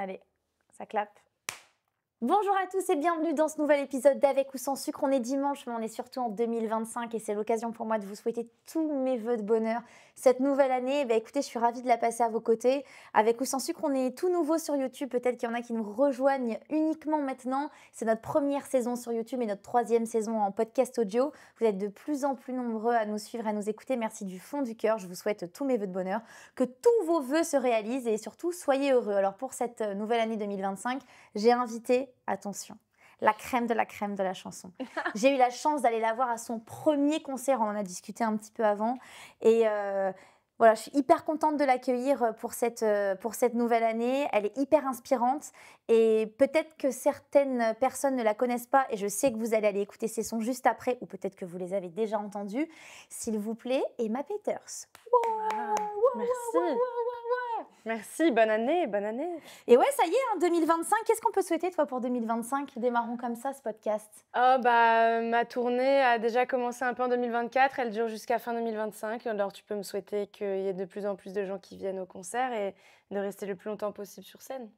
Allez, ça clappe. Bonjour à tous et bienvenue dans ce nouvel épisode d'Avec ou sans sucre. On est dimanche, mais on est surtout en 2025 et c'est l'occasion pour moi de vous souhaiter tous mes vœux de bonheur. Cette nouvelle année, écoutez, je suis ravie de la passer à vos côtés. Avec ou sans sucre, on est tout nouveau sur YouTube. Peut-être qu'il y en a qui nous rejoignent uniquement maintenant. C'est notre première saison sur YouTube et notre troisième saison en podcast audio. Vous êtes de plus en plus nombreux à nous suivre, à nous écouter. Merci du fond du cœur. Je vous souhaite tous mes vœux de bonheur, que tous vos vœux se réalisent et surtout soyez heureux. Alors pour cette nouvelle année 2025, j'ai invité, attention, la crème de la chanson. J'ai eu la chance d'aller la voir à son premier concert, on en a discuté un petit peu avant. Et voilà, je suis hyper contente de l'accueillir pour cette nouvelle année. Elle est hyper inspirante et peut-être que certaines personnes ne la connaissent pas et je sais que vous allez aller écouter ses sons juste après ou peut-être que vous les avez déjà entendus. S'il vous plaît, Emma Peters. Merci. Merci, bonne année, bonne année. Et ouais, ça y est, hein, 2025, qu'est-ce qu'on peut souhaiter toi pour 2025? Démarrons comme ça ce podcast. Ma tournée a déjà commencé un peu en 2024, elle dure jusqu'à fin 2025. Alors tu peux me souhaiter qu'il y ait de plus en plus de gens qui viennent au concert et de rester le plus longtemps possible sur scène.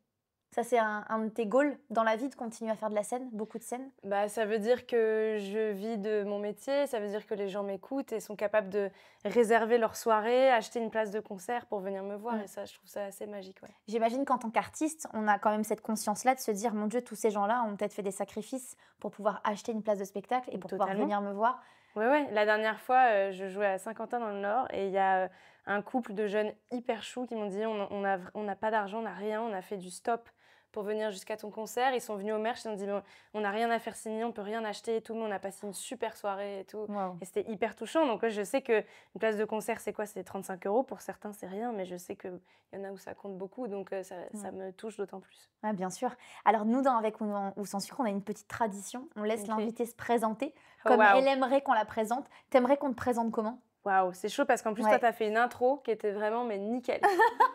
Ça, c'est un de tes goals dans la vie, de continuer à faire de la scène, beaucoup de scènes? Ça veut dire que je vis de mon métier, ça veut dire que les gens m'écoutent et sont capables de réserver leur soirée, acheter une place de concert pour venir me voir. Et ça, je trouve ça assez magique. Ouais. J'imagine qu'en tant qu'artiste, on a quand même cette conscience-là de se dire, mon Dieu, tous ces gens-là ont peut-être fait des sacrifices pour pouvoir acheter une place de spectacle et pour pouvoir venir me voir. Oui, la dernière fois, je jouais à Saint-Quentin dans le Nord et il y a un couple de jeunes hyper choux qui m'ont dit on n'a pas d'argent, on n'a rien, on a fait du stop pour venir jusqu'à ton concert. Ils sont venus au merch, ils ont dit on n'a rien à faire signer, on peut rien acheter et tout, mais on a passé une super soirée et tout. Wow. Et c'était hyper touchant. Donc je sais qu'une place de concert, c'est quoi? C'est 35 €. Pour certains, c'est rien, mais je sais qu'il y en a où ça compte beaucoup, donc ça me touche d'autant plus. Ouais, bien sûr. Alors nous, dans Avec ou sans sucre, on a une petite tradition. On laisse l'invité se présenter comme elle aimerait qu'on la présente. T'aimerais qu'on te présente comment? Waouh, c'est chaud parce qu'en plus, toi, tu as fait une intro qui était vraiment nickel.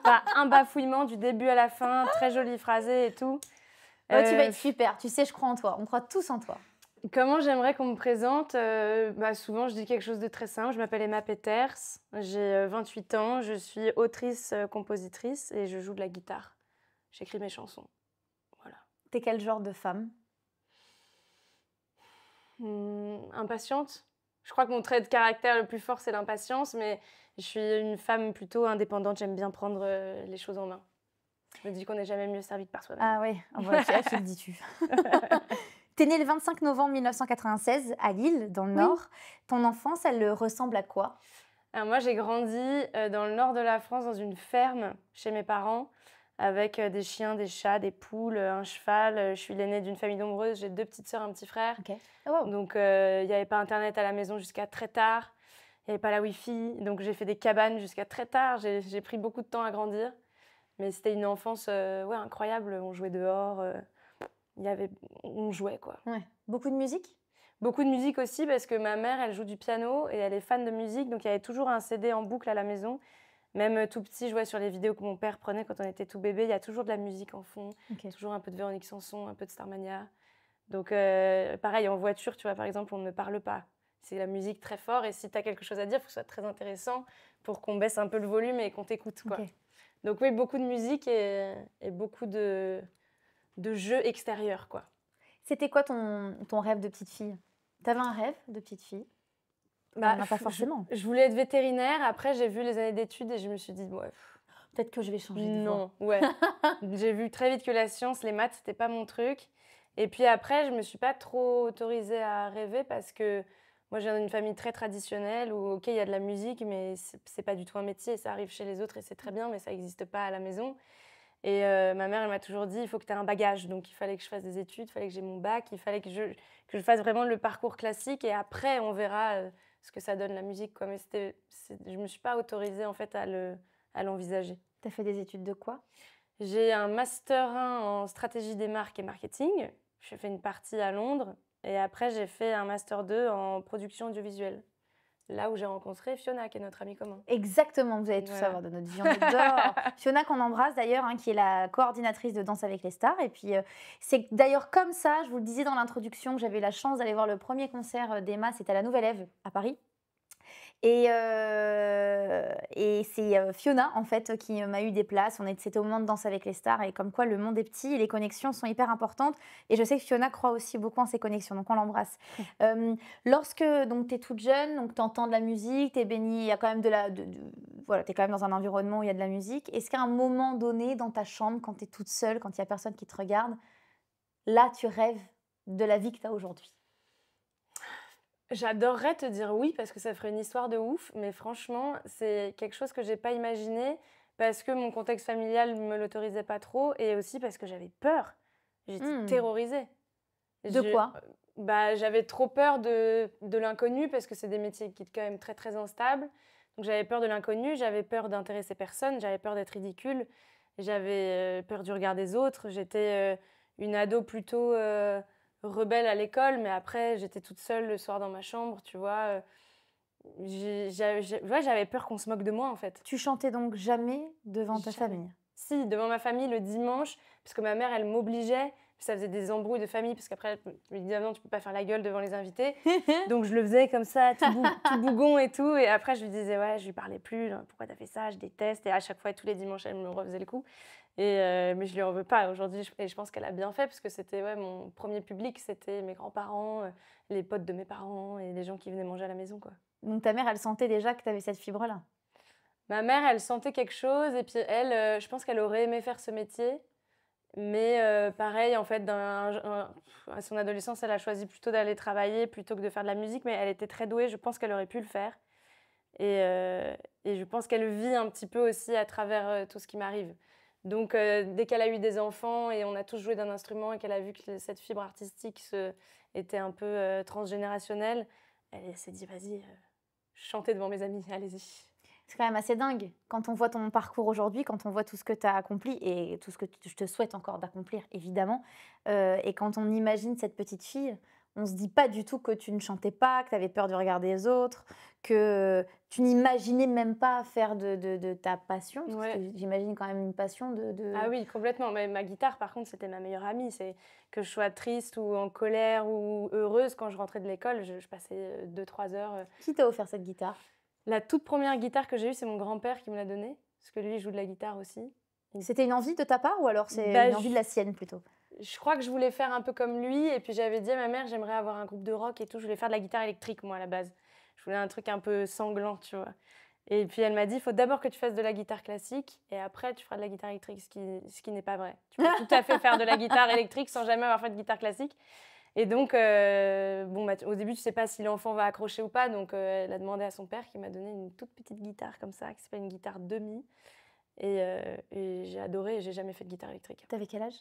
Pas un bafouillement du début à la fin, très joli phrasé et tout. Tu vas être super. Tu sais, je crois en toi. On croit tous en toi. Comment j'aimerais qu'on me présente? Souvent, je dis quelque chose de très simple. Je m'appelle Emma Peters, j'ai 28 ans, je suis autrice, compositrice et je joue de la guitare. J'écris mes chansons. Voilà. T'es quel genre de femme? Impatiente. Je crois que mon trait de caractère le plus fort, c'est l'impatience, mais je suis une femme plutôt indépendante. J'aime bien prendre les choses en main. Je me dis qu'on n'est jamais mieux servi que par soi-même. Ah oui, tu le dis-tu. T'es née le 25 novembre 1996 à Lille, dans le Nord. Ton enfance, elle ressemble à quoi? Alors moi, j'ai grandi dans le nord de la France, dans une ferme chez mes parents, avec des chiens, des chats, des poules, un cheval. Je suis l'aînée d'une famille nombreuse. J'ai 2 petites sœurs, un petit frère. Okay. Oh, wow. Donc, il n'y avait pas Internet à la maison jusqu'à très tard. Il n'y avait pas la Wi-Fi. Donc, j'ai fait des cabanes jusqu'à très tard. J'ai pris beaucoup de temps à grandir. Mais c'était une enfance incroyable. On jouait dehors. On jouait, quoi. Ouais. Beaucoup de musique? Beaucoup de musique aussi, parce que ma mère, elle joue du piano et elle est fan de musique. Donc, il y avait toujours un CD en boucle à la maison. Même tout petit, je jouais sur les vidéos que mon père prenait quand on était tout bébé. Il y a toujours de la musique en fond. Okay. Toujours un peu de Véronique Sanson, un peu de Starmania. Donc, pareil, en voiture, tu vois, par exemple, on ne parle pas. C'est la musique très fort. Et si tu as quelque chose à dire, il faut que ce soit très intéressant pour qu'on baisse un peu le volume et qu'on t'écoute, quoi. Okay. Donc, oui, beaucoup de musique et beaucoup de jeux extérieurs, quoi. C'était quoi ton rêve de petite fille? T'avais un rêve de petite fille? Pas forcément. Je voulais être vétérinaire. Après, j'ai vu les années d'études et je me suis dit, peut-être que je vais changer de voie. Non, ouais. J'ai vu très vite que la science, les maths, c'était pas mon truc. Et puis après, je me suis pas trop autorisée à rêver parce que moi, je viens d'une famille très traditionnelle où, ok, il y a de la musique, mais c'est pas du tout un métier. Ça arrive chez les autres et c'est très bien, mais ça n'existe pas à la maison. Et ma mère, elle m'a toujours dit, il faut que tu aies un bagage. Donc, il fallait que je fasse des études, il fallait que j'ai mon bac, il fallait que je fasse vraiment le parcours classique. Et après, on verra ce que ça donne, la musique, quoi. Mais je me suis pas autorisée, en fait, à l'envisager. Tu as fait des études de quoi? J'ai un Master 1 en stratégie des marques et marketing. J'ai fait une partie à Londres. Et après, j'ai fait un Master 2 en production audiovisuelle. Là où j'ai rencontré Fiona, qui est notre amie commun. Exactement, vous allez tout savoir de notre vie, on adore. Fiona, qu'on embrasse d'ailleurs, qui est la coordinatrice de Danse avec les stars. Et puis, c'est d'ailleurs comme ça, je vous le disais dans l'introduction, que j'avais eu la chance d'aller voir le premier concert d'Emma, c'était à la Nouvelle Ève, à Paris. Et c'est Fiona, en fait, qui m'a eu des places. C'était au moment de Danse avec les stars. Et comme quoi, le monde est petit et les connexions sont hyper importantes. Et je sais que Fiona croit aussi beaucoup en ses connexions. Donc, on l'embrasse. Lorsque tu es toute jeune, donc tu entends de la musique, tu es bénie, il y a quand même voilà, tu es quand même dans un environnement où il y a de la musique. Est-ce qu'à un moment donné, dans ta chambre, quand tu es toute seule, quand il n'y a personne qui te regarde, là, tu rêves de la vie que tu as aujourd'hui? J'adorerais te dire oui parce que ça ferait une histoire de ouf, mais franchement, c'est quelque chose que j'ai pas imaginé parce que mon contexte familial me l'autorisait pas trop et aussi parce que j'avais peur. J'étais Hmm. terrorisée. De Je quoi? Bah, j'avais trop peur de l'inconnu parce que c'est des métiers qui sont quand même très, très instables. Donc j'avais peur de l'inconnu, j'avais peur d'intéresser personne, j'avais peur d'être ridicule, j'avais, peur du regard des autres. J'étais, une ado plutôt, rebelle à l'école, mais après j'étais toute seule le soir dans ma chambre, tu vois? Ouais, j'avais peur qu'on se moque de moi, en fait. Tu chantais donc jamais devant ta Jamais. famille? Si, devant ma famille le dimanche, parce que ma mère, elle m'obligeait, ça faisait des embrouilles de famille, parce qu'après, elle me disait: «Ah non, tu peux pas faire la gueule devant les invités». Donc je le faisais comme ça, tout bougon et tout, et après je lui disais: «Ouais», je lui parlais plus: «Pourquoi t'as fait ça? Je déteste», et à chaque fois, tous les dimanches, elle me refaisait le coup, mais je lui en veux pas aujourd'hui, et je pense qu'elle a bien fait parce que c'était, ouais, mon premier public, c'était mes grands-parents, les potes de mes parents et les gens qui venaient manger à la maison, quoi. Donc ta mère, elle sentait déjà que tu avais cette fibre-là? Ma mère, elle sentait quelque chose et puis elle, je pense qu'elle aurait aimé faire ce métier, mais pareil, en fait, à son adolescence, elle a choisi plutôt d'aller travailler plutôt que de faire de la musique, mais elle était très douée, je pense qu'elle aurait pu le faire, et je pense qu'elle vit un petit peu aussi à travers, tout ce qui m'arrive. Donc dès qu'elle a eu des enfants et on a tous joué d'un instrument et qu'elle a vu que cette fibre artistique était un peu, transgénérationnelle, elle s'est dit: «Vas-y, chantez devant mes amis, allez-y». C'est quand même assez dingue. Quand on voit ton parcours aujourd'hui, quand on voit tout ce que tu as accompli et tout ce que je te souhaite encore d'accomplir, évidemment, et quand on imagine cette petite fille, on se dit pas du tout que tu ne chantais pas, que tu avais peur du regard des autres, que tu n'imaginais même pas faire de ta passion, parce que Ouais. j'imagine quand même une passion Ah oui, complètement. Mais ma guitare, par contre, c'était ma meilleure amie. C'est que je sois triste ou en colère ou heureuse, quand je rentrais de l'école, je passais 2-3 heures. Qui t'a offert cette guitare? La toute première guitare que j'ai eue, c'est mon grand-père qui me l'a donnée, parce que lui, il joue de la guitare aussi. C'était une envie de ta part ou alors c'est Bah, une envie de la sienne plutôt? je crois que je voulais faire un peu comme lui, et puis j'avais dit à ma mère, j'aimerais avoir un groupe de rock et tout. Je voulais faire de la guitare électrique, moi, à la base. Je voulais un truc un peu sanglant, tu vois. Et puis elle m'a dit, il faut d'abord que tu fasses de la guitare classique et après tu feras de la guitare électrique, ce qui n'est pas vrai. Tu peux tout à fait faire de la guitare électrique sans jamais avoir fait de guitare classique. Et donc, bon, bah, au début, tu sais pas si l'enfant va accrocher ou pas, donc elle a demandé à son père qui m'a donné une toute petite guitare comme ça, qui s'appelle une guitare demi. Et j'ai adoré, et j'ai jamais fait de guitare électrique. Tu avais quel âge?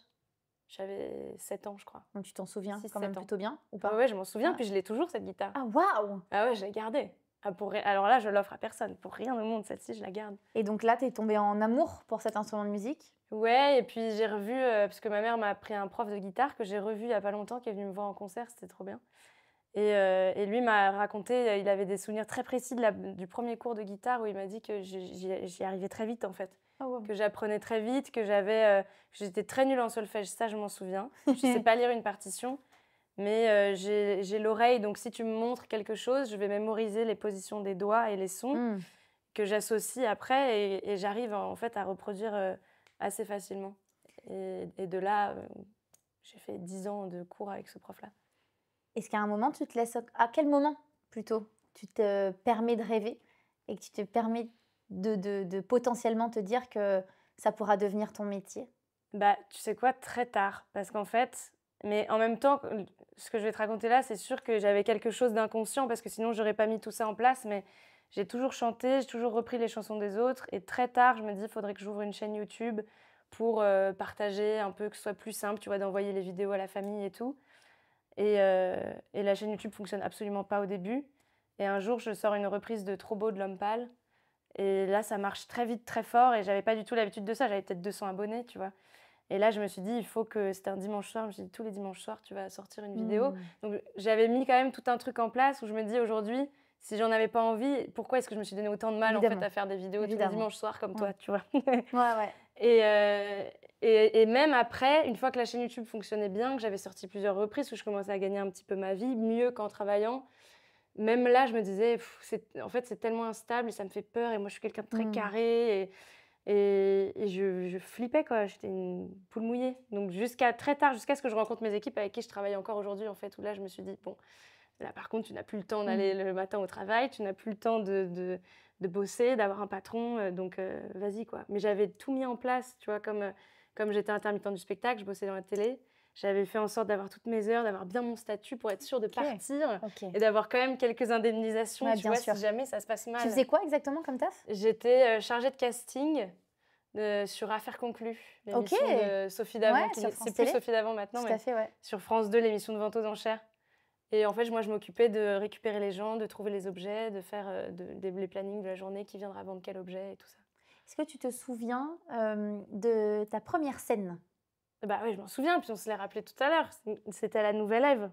J'avais 7 ans, je crois. Donc tu t'en souviens Six quand même 7 ans. plutôt bien ou Ouais, pas? ouais, je m'en souviens, Ah. puis je l'ai toujours, cette guitare. Ah waouh! Ah ouais, je l'ai gardée. Ah, alors là, je l'offre à personne. Pour rien au monde, celle-ci, je la garde. Et donc là, tu es tombée en amour pour cet instrument de musique? Ouais, et puis j'ai revu, parce que ma mère m'a pris un prof de guitare que j'ai revu il y a pas longtemps, qui est venu me voir en concert, c'était trop bien. Et lui m'a raconté, il avait des souvenirs très précis du premier cours de guitare où il m'a dit que j'y arrivais très vite, en fait. Ah waouh! Que j'apprenais très vite, que j'étais très nulle en solfège, ça je m'en souviens. Je sais pas lire une partition, mais j'ai l'oreille, donc si tu me montres quelque chose, je vais mémoriser les positions des doigts et les sons Mmh. que j'associe après, et j'arrive en fait à reproduire assez facilement. Et de là, j'ai fait 10 ans de cours avec ce prof-là. Est-ce qu'à un moment, tu te laisses à quel moment plutôt, tu te permets de rêver et que tu te permets de potentiellement te dire que ça pourra devenir ton métier? Bah, tu sais quoi? Très tard, parce qu'en fait, mais en même temps, ce que je vais te raconter là, c'est sûr que j'avais quelque chose d'inconscient parce que sinon j'aurais pas mis tout ça en place, mais j'ai toujours chanté, j'ai toujours repris les chansons des autres, et très tard, je me dis: «Il faudrait que j'ouvre une chaîne YouTube pour, partager un peu, que ce soit plus simple, tu vois, d'envoyer les vidéos à la famille et tout». Et la chaîne YouTube fonctionne absolument pas au début, et un jour, je sors une reprise de «Trop beau» de L'Homme Pâle, et là, ça marche très vite, très fort, et j'avais pas du tout l'habitude de ça, j'avais peut-être 200 abonnés, tu vois? Et là, je me suis dit: «Il faut que», c'était un dimanche soir, je me suis dit: «Tous les dimanches soirs, tu vas sortir une vidéo». Mmh. Donc j'avais mis quand même tout un truc en place où je me dis: «Aujourd'hui, si j'en avais pas envie, pourquoi est-ce que je me suis donné autant de mal, en fait, Évidemment, à faire des vidéos tous les évidemment. dimanches soirs comme Ouais. toi?» Tu vois? Ouais, ouais. Et même après, une fois que la chaîne YouTube fonctionnait bien, que j'avais sorti plusieurs reprises, que je commençais à gagner un petit peu ma vie, mieux qu'en travaillant, même là, je me disais: En fait, c'est tellement instable et ça me fait peur et moi, je suis quelqu'un de très carré et je flippais, quoi. J'étais une poule mouillée. Donc jusqu'à très tard, jusqu'à ce que je rencontre mes équipes avec qui je travaille encore aujourd'hui, en fait, où là, je me suis dit: «Bon, là, par contre, tu n'as plus le temps d'aller le matin au travail, tu n'as plus le temps de bosser, d'avoir un patron, donc vas-y, quoi». Mais j'avais tout mis en place, tu vois? Comme j'étais intermittente du spectacle, je bossais dans la télé, j'avais fait en sorte d'avoir toutes mes heures, d'avoir bien mon statut pour être sûre de partir OK. et d'avoir quand même quelques indemnisations, Ouais, tu bien vois? sûr. Si jamais ça se passe Tu mal. faisais quoi exactement comme taf? J'étais, chargée de casting, sur Affaires conclues, OK. l'émission de Sophie Davant Ouais, qui sur n'est c'est France plus Télé? Sophie Davant maintenant, Tout à mais fait, ouais. sur France 2, l'émission de vente aux enchères. Et en fait, moi, je m'occupais de récupérer les gens, de trouver les objets, de faire, les plannings de la journée, qui viendra vendre quel objet et tout ça. Est-ce que tu te souviens, de ta première scène? Bah oui, je m'en souviens, puis on se l'est rappelé tout à l'heure, c'était à la Nouvelle Ève.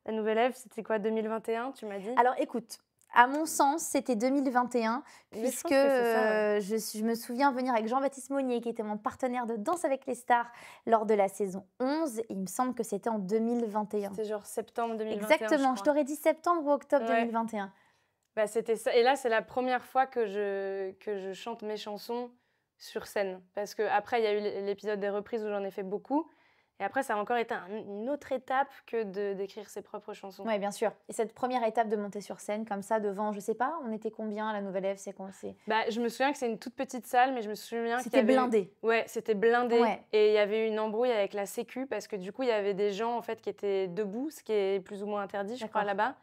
La Nouvelle Ève, c'était quoi, 2021, tu m'as dit? Alors écoute, à mon sens, c'était 2021 Mais je puisque, pense que c'est ça, ouais. je me souviens venir avec Jean-Baptiste Monnier qui était mon partenaire de Danse avec les stars lors de la saison 11. Il me semble que c'était en 2021. C'était genre septembre 2021, je Exactement, je crois. t'aurais dit septembre ou octobre Ouais. 2021. Bah, c'était ça et là, c'est la première fois que je chante mes chansons sur scène. Parce qu'après, il y a eu l'épisode des reprises où j'en ai fait beaucoup et après, ça a encore été une autre étape que d'écrire ses propres chansons. Ouais, bien sûr. Et cette première étape de monter sur scène comme ça devant, je sais pas, on était combien à la Nouvelle Ève? Bah, je me souviens que c'est une toute petite salle, mais je me souviens qu'il y C'était avait blindé. ouais, c'était blindé Ouais. et il y avait eu une embrouille avec la sécu parce que du coup, il y avait des gens, en fait, qui étaient debout, ce qui est plus ou moins interdit, je crois, D'accord. là-bas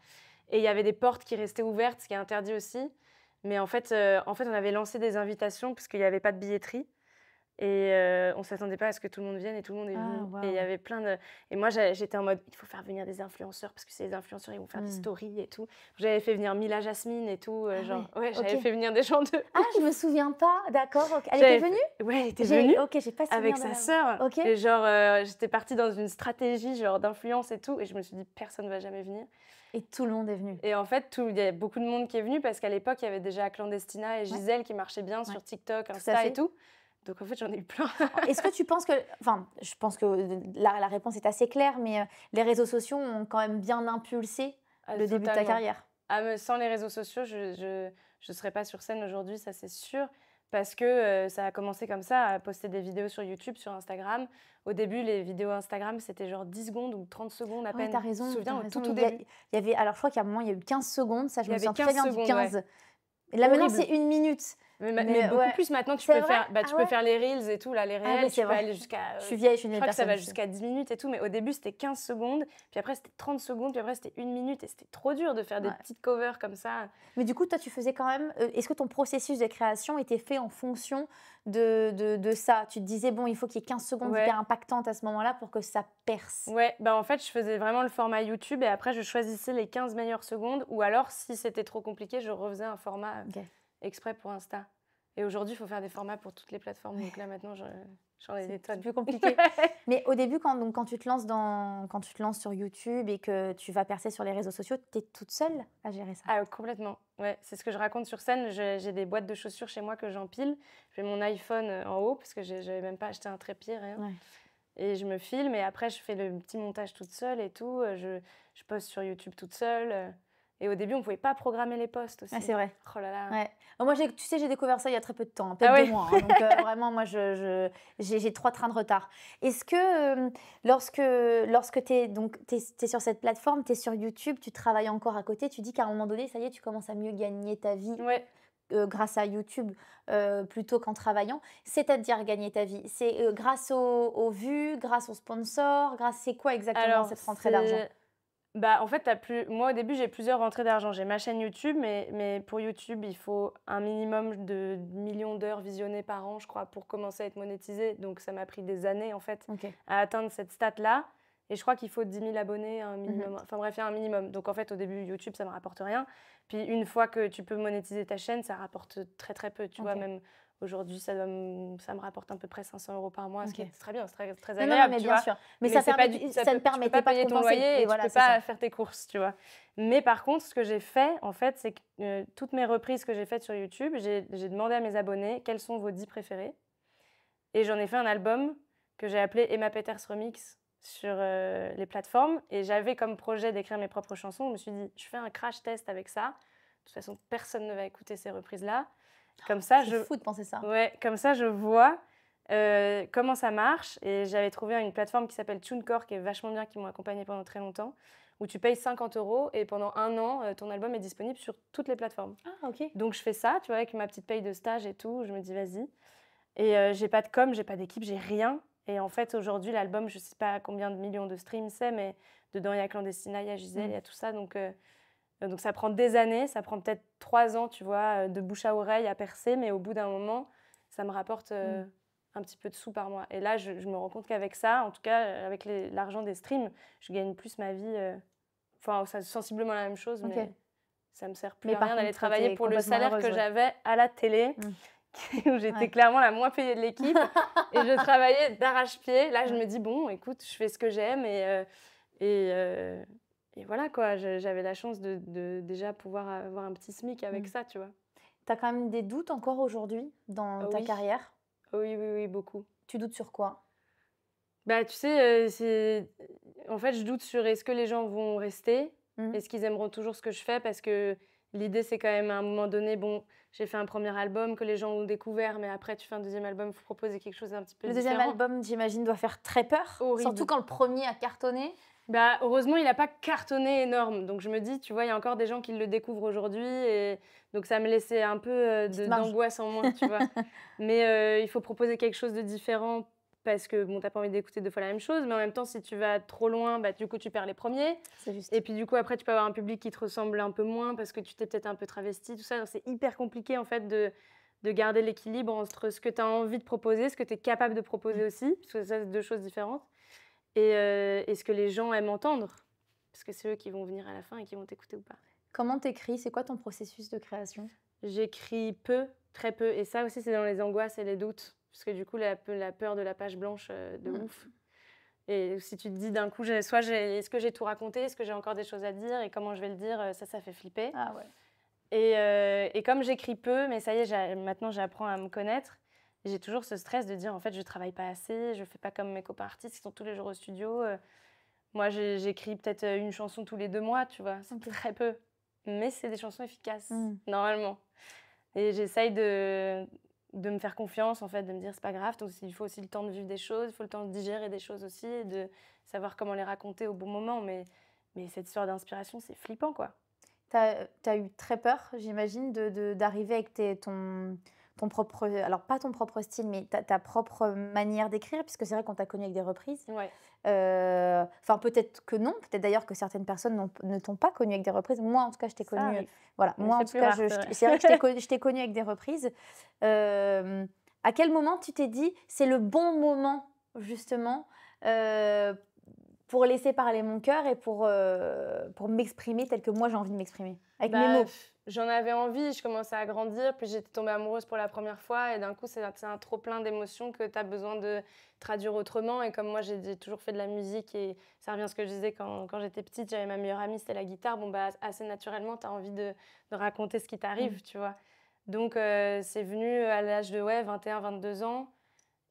et il y avait des portes qui restaient ouvertes, ce qui est interdit aussi. Mais en fait, on avait lancé des invitations parce qu'il y avait pas de billetterie et on s'attendait pas à ce que tout le monde vienne et tout le monde est venu Ah et il y waouh! avait plein de et moi, j'étais en mode: «Il faut faire venir des influenceurs parce que c'est les influenceurs, ils vont faire des stories et tout». J'avais fait venir Mila Jasmine et tout, Ah genre ouais, ouais, OK. j'avais fait venir des gens de Ah, je me souviens pas, d'accord, OK. Elle était j'avais venue? fait ouais, elle était venue OK, j'ai pas souvenir avec de sa l'avoir. sœur OK. et genre, j'étais partie dans une stratégie genre d'influence et tout et je me suis dit: «Personne va jamais venir» Et tout le monde est venu. et en fait, il y a beaucoup de monde qui est venu parce qu'à l'époque, il y avait déjà Clandestina et Ouais, Gisèle qui marchaient bien ouais, sur TikTok, tout à Insta et fait. tout. Donc en fait, j'en ai eu plein. Est-ce que tu penses que enfin, je pense que la réponse est assez claire, mais les réseaux sociaux ont quand même bien impulsé Ah le début de ta totalement. carrière? Ah mais sans les réseaux sociaux, je serais pas sur scène aujourd'hui, ça c'est sûr. Parce que, ça a commencé comme ça, à poster des vidéos sur YouTube, sur Instagram. Au début, les vidéos Instagram, c'était genre 10 secondes ou 30 secondes à Ouais, peine. Tu te tu souviens, au tout, raison. tout Il y a début? il y avait alors je crois qu'à un moment, il y a eu 15 secondes, ça je Il y me avait souviens très 15 bien du secondes, ouais. 15. Et là maintenant, Horrible. c'est 1 minute. Mais beaucoup Ouais. plus maintenant, C'est vrai? tu Ah peux ouais? faire les reels et tout, là, les Ah réels, oui, tu c'est peux vrai. aller jusqu'à, Je suis vieille, je suis une je vieille crois que ça personne, va je sais. jusqu'à 10 minutes et tout, mais au début, c'était 15 secondes, puis après, c'était 30 secondes, puis après, c'était 1 minute et c'était trop dur de faire des Ouais. petites covers comme ça. Mais du coup, toi, tu faisais quand même, est-ce que ton processus de création était fait en fonction de ça? Tu te disais: «Bon, il faut qu'il y ait 15 secondes Ouais. hyper impactantes à ce moment-là pour que ça perce». Ouais, bah, en fait, je faisais vraiment le format YouTube et après je choisissais les 15 meilleures secondes ou alors si c'était trop compliqué, je refaisais un format, OK. exprès pour Insta. Et aujourd'hui, il faut faire des formats pour toutes les plateformes, donc là maintenant j'en ai des C'est tonnes. plus compliqué. Mais au début, quand tu te lances quand tu te lances sur YouTube et que tu vas percer sur les réseaux sociaux, tu es toute seule à gérer ça? Ah complètement, ouais, c'est ce que je raconte sur scène. J'ai des boîtes de chaussures chez moi que j'empile. J'ai mon iPhone, en haut parce que j'avais même pas acheté un trépied, rien. Ouais. Et je me filme et après je fais le petit montage toute seule et tout, je poste sur YouTube toute seule, et au début on pouvait pas programmer les posts Ah, aussi. c'est vrai. Oh là là. Ouais. Moi, tu sais, j'ai découvert ça il y a très peu de temps, hein, Ah peut-être 2 ouais? mois, hein, donc vraiment, moi, j'ai 3 trains de retard. Est-ce que, lorsque tu es sur cette plateforme, tu es sur YouTube, tu travailles encore à côté, tu dis qu'à un moment donné, ça y est, tu commences à mieux gagner ta vie, Ouais. grâce à YouTube, plutôt qu'en travaillant. C'est-à-dire gagner ta vie? C'est, grâce aux vues, grâce aux sponsors, c'est quoi exactement Alors cette rentrée d'argent? bah, en fait, moi, au début, j'ai plusieurs rentrées d'argent. J'ai ma chaîne YouTube, mais pour YouTube, il faut un minimum de millions d'heures visionnées par an, je crois, pour commencer à être monétisé. Donc, ça m'a pris des années, en fait, OK. à atteindre cette stat-là. Et je crois qu'il faut 10 000 abonnés, un Mmh. minimum. Enfin bref, il y a un minimum. Donc, en fait, au début, YouTube, ça ne me rapporte rien. Puis, une fois que tu peux monétiser ta chaîne, ça rapporte très, très peu. Tu vois, OK. même aujourd'hui, ça me rapporte à peu près 500 € par mois, ce qui OK. est très bien, c'est très, très Non, agréable, mais tu bien vois. sûr. Mais Mais ça c'est pas permet, du ça ça ne peut tu peux permettait pas pas de payer ton compenser. loyer Et et tu voilà, peux c'est ça. pas faire tes courses, tu vois? Mais par contre, ce que j'ai fait, en fait, c'est que, toutes mes reprises que j'ai faites sur YouTube, j'ai demandé à mes abonnés: «Quels sont vos 10 préférés?» et j'en ai fait un album que j'ai appelé Emma Peters Remix sur les plateformes et j'avais comme projet d'écrire mes propres chansons. Je me suis dit, je fais un crash test avec ça. De toute façon, personne ne va écouter ces reprises-là. Comme ça, C'est fou de penser ça. ouais, comme ça, je vois comment ça marche. Et j'avais trouvé une plateforme qui s'appelle TuneCore, qui est vachement bien, qui m'ont accompagnée pendant très longtemps, où tu payes 50 € et pendant 1 an, ton album est disponible sur toutes les plateformes. Ah, ok. Donc, je fais ça, tu vois, avec ma petite paye de stage et tout. Je me dis, vas-y. Et j'ai pas de com, j'ai pas d'équipe, j'ai rien. Et en fait, aujourd'hui, l'album, je sais pas combien de millions de streams c'est, mais dedans, il y a Clandestina, il y a Gisèle, il y a tout ça. Donc, ça prend des années, ça prend peut-être 3 ans, tu vois, de bouche à oreille à percer. Mais au bout d'un moment, ça me rapporte un petit peu de sous par mois. Et là, je me rends compte qu'avec ça, en tout cas, avec l'argent des streams, je gagne plus ma vie. Enfin, c'est sensiblement la même chose, Ok. mais ça me sert plus Mais à par rien d'aller contre, travailler t'es pour le complètement salaire heureuse, que ouais. j'avais à la télé, où j'étais Ouais. clairement la moins payée de l'équipe. Et je travaillais d'arrache-pied. Là, je me dis, bon, écoute, je fais ce que j'aime. Et voilà, quoi. J'avais la chance de déjà pouvoir avoir un petit SMIC avec ça, tu vois. T'as quand même des doutes encore aujourd'hui dans ta Oui. carrière? Oui, oui, oui, beaucoup. Tu doutes sur quoi? Bah, tu sais, en fait, je doute sur est-ce que les gens vont rester? Est-ce qu'ils aimeront toujours ce que je fais? Parce que l'idée, c'est quand même à un moment donné, bon, j'ai fait un premier album que les gens ont découvert, mais après, tu fais un deuxième album, il faut proposer quelque chose d'un petit peu Le deuxième différent. album, j'imagine, doit faire très peur, Horrible. surtout quand le premier a cartonné. Bah, heureusement, il n'a pas cartonné énorme. Donc, je me dis, tu vois, il y a encore des gens qui le découvrent aujourd'hui. Et donc, ça me laissait un peu Petite marge. d'angoisse en moins, tu vois. Mais il faut proposer quelque chose de différent parce que, bon, t'as pas envie d'écouter 2 fois la même chose. Mais en même temps, si tu vas trop loin, bah, du coup, tu perds les premiers. C'est juste. Et puis, du coup, après, tu peux avoir un public qui te ressemble un peu moins parce que tu t'es peut-être un peu travesti, tout ça. Donc, c'est hyper compliqué, en fait, de garder l'équilibre entre ce que tu as envie de proposer, ce que tu es capable de proposer aussi, parce que ça, c'est 2 choses différentes. Et ce que les gens aiment entendre, parce que c'est eux qui vont venir à la fin et qui vont t'écouter ou pas. Comment t'écris? C'est quoi ton processus de création? J'écris peu, très peu, et ça aussi c'est dans les angoisses et les doutes, parce que du coup la peur de la page blanche de ouf. Et si tu te dis d'un coup, est-ce que j'ai tout raconté, est-ce que j'ai encore des choses à dire et comment je vais le dire, ça fait flipper. Ah ouais. Et comme j'écris peu, mais ça y est, maintenant j'apprends à me connaître, j'ai toujours ce stress de dire en fait je travaille pas assez, je fais pas comme mes copains artistes qui sont tous les jours au studio. Moi j'écris peut-être une chanson tous les 2 mois, tu vois, c'est très peu. Mais c'est des chansons efficaces, normalement. Et j'essaye de me faire confiance, en fait, de me dire c'est pas grave, donc il faut aussi le temps de vivre des choses, il faut le temps de digérer des choses aussi, et de savoir comment les raconter au bon moment. Mais cette histoire d'inspiration, c'est flippant, quoi. T'as eu très peur, j'imagine, d'arriver avec ton propre, alors pas ton propre style, mais ta propre manière d'écrire, puisque c'est vrai qu'on t'a connu avec des reprises. Ouais. Enfin, peut-être que non, peut-être d'ailleurs que certaines personnes ne t'ont pas connu avec des reprises. Moi, en tout cas, je t'ai Ça connu. arrive. Voilà, Mais moi, en c'est tout plus cas, rare, c'est vrai. c'est vrai que je t'ai connu avec des reprises. À quel moment tu t'es dit, c'est le bon moment, justement, pour laisser parler mon cœur et pour m'exprimer tel que moi j'ai envie de m'exprimer, avec mes mots? J'en avais envie, je commençais à grandir, puis j'étais tombée amoureuse pour la première fois, et d'un coup, c'est un trop-plein d'émotions que tu as besoin de traduire autrement. Et comme moi, j'ai toujours fait de la musique, et ça revient à ce que je disais quand j'étais petite, j'avais ma meilleure amie, c'était la guitare. Bon, bah, assez naturellement, tu as envie de raconter ce qui t'arrive, tu vois. Donc, c'est venu à l'âge de 21, 22 ans.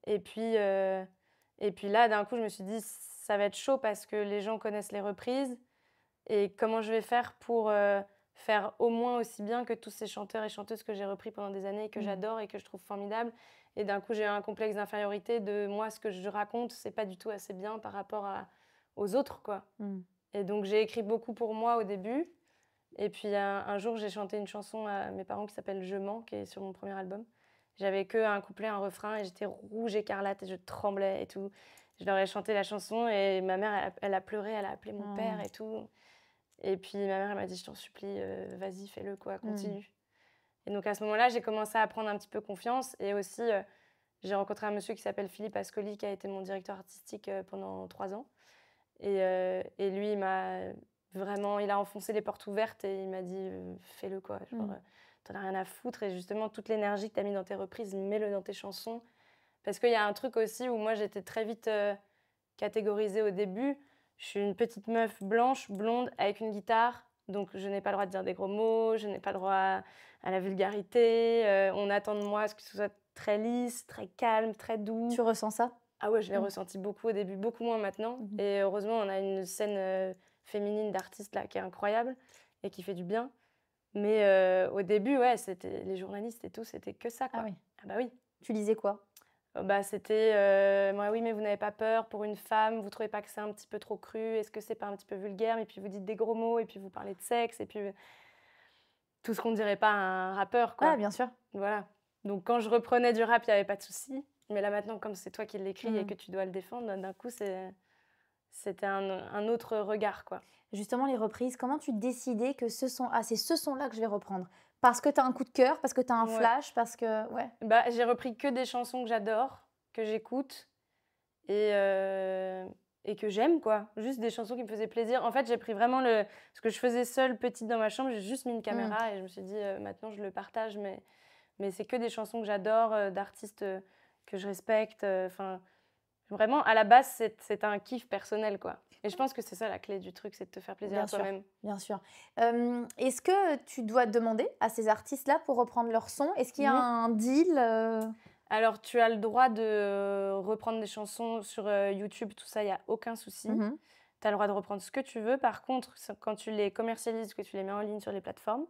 Et puis là, d'un coup, je me suis dit, ça va être chaud parce que les gens connaissent les reprises. Et comment je vais faire pour faire au moins aussi bien que tous ces chanteurs et chanteuses que j'ai repris pendant des années et que j'adore et que je trouve formidables. Et d'un coup, j'ai eu un complexe d'infériorité de moi, ce que je raconte, c'est pas du tout assez bien par rapport aux autres, quoi. Et donc, j'ai écrit beaucoup pour moi au début. Et puis, un jour, j'ai chanté une chanson à mes parents qui s'appelle Je mens, qui est sur mon premier album. J'avais que un couplet, un refrain, et j'étais rouge écarlate et je tremblais et tout. Je leur ai chanté la chanson et ma mère, elle a pleuré, elle a appelé mon père et tout. Et puis ma mère, elle m'a dit, je t'en supplie, vas-y, fais-le, quoi, continue. Et donc à ce moment-là, j'ai commencé à prendre un petit peu confiance. Et aussi, j'ai rencontré un monsieur qui s'appelle Philippe Ascoli, qui a été mon directeur artistique pendant 3 ans. Et lui, il a enfoncé les portes ouvertes et il m'a dit, fais-le, quoi. Genre, t'en as rien à foutre. Et justement, toute l'énergie que t'as mis dans tes reprises, mets-le dans tes chansons. Parce qu'il y a un truc aussi où moi, j'étais très vite catégorisée au début. Je suis une petite meuf blanche, blonde, avec une guitare. Donc, je n'ai pas le droit de dire des gros mots, je n'ai pas le droit à la vulgarité. On attend de moi ce que ce soit très lisse, très calme, très doux. Tu ressens ça? Ah ouais, je l'ai ressenti beaucoup au début, beaucoup moins maintenant. Et heureusement, on a une scène féminine d'artistes là qui est incroyable et qui fait du bien. Mais au début, ouais, c'était les journalistes et tout, c'était que ça, Ah quoi. oui. Ah bah oui. Tu lisais quoi? Bah, c'était «Ouais, oui, mais vous n'avez pas peur pour une femme? Vous trouvez pas que c'est un petit peu trop cru? Est-ce que c'est pas un petit peu vulgaire? Et puis vous dites des gros mots et puis vous parlez de sexe et puis tout ce qu'on dirait pas à un rappeur, Ah, quoi». bien sûr. Voilà. Donc quand je reprenais du rap, il y avait pas de souci. Mais là, maintenant, comme c'est toi qui l'écris et que tu dois le défendre, d'un coup, c'était un autre regard, quoi. Justement, les reprises, comment tu décidais que c'est ce son-là que je vais reprendre? Parce que tu as un coup de cœur, parce que tu as un Ouais. flash, parce que ouais. Bah, j'ai repris que des chansons que j'adore, que j'écoute et que j'aime, quoi. Juste des chansons qui me faisaient plaisir. En fait, j'ai pris vraiment ce que je faisais seule, petite dans ma chambre, j'ai juste mis une Mmh. caméra et je me suis dit: «Maintenant je le partage», mais c'est que des chansons que j'adore, d'artistes, que je respecte, enfin, vraiment à la base, c'est un kiff personnel, quoi. Et je pense que c'est ça la clé du truc, c'est de te faire plaisir Bien à sûr, toi-même. bien sûr. Est-ce que tu dois demander à ces artistes-là pour reprendre leur son? Est-ce qu'il y a Mmh. un deal? Alors tu as le droit de reprendre des chansons sur, YouTube, tout ça, il y a aucun souci. Mmh. Tu as le droit de reprendre ce que tu veux. Par contre, quand tu les commercialises, que tu les mets en ligne sur les plateformes,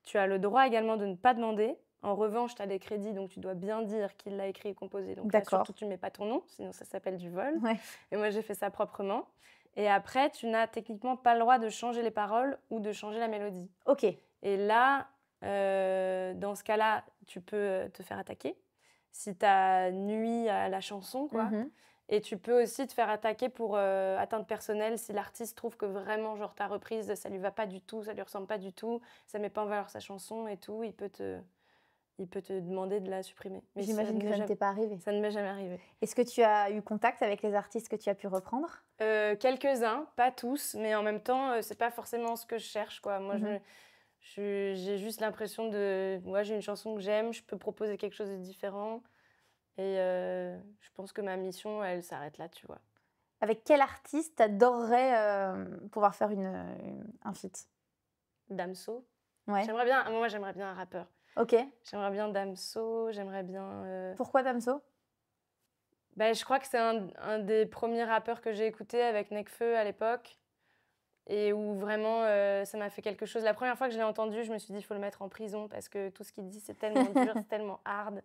tu as le droit également de ne pas demander. En revanche, tu as des crédits, donc tu dois bien dire qui l'a écrit et composé. Donc là, surtout, D'accord. tu ne mets pas ton nom, sinon ça s'appelle du vol. Ouais. Et moi, j'ai fait ça proprement. Et après, tu n'as techniquement pas le droit de changer les paroles ou de changer la mélodie. OK. Et là, dans ce cas-là, tu peux te faire attaquer si tu as nui à la chanson, quoi. Mmh. Et tu peux aussi te faire attaquer pour atteinte personnelle si l'artiste trouve que vraiment, genre, ta reprise, ça lui va pas du tout, ça lui ressemble pas du tout, ça met pas en valeur sa chanson et tout, il peut te demander de la supprimer. Mais J'imagine que ça ne t'est pas arrivé. ça ne m'est jamais arrivé. Est-ce que tu as eu contact avec les artistes que tu as pu reprendre? Quelques-uns, pas tous, mais en même temps, c'est pas forcément ce que je cherche, quoi. Moi, Mmh. j'ai juste l'impression moi, j'ai une chanson que j'aime, je peux proposer quelque chose de différent. Et je pense que ma mission, elle s'arrête là, tu vois. Avec quel artiste t'adorerais, pouvoir faire un feat? Damso. Ouais. J'aimerais bien un rappeur. OK. J'aimerais bien Damso, j'aimerais bien... Pourquoi Damso? Bah, je crois que c'est un des premiers rappeurs que j'ai écouté avec Nekfeu à l'époque. Et où vraiment, ça m'a fait quelque chose. La première fois que je l'ai entendu, je me suis dit, il faut le mettre en prison parce que tout ce qu'il dit, c'est tellement dur, c'est tellement hard.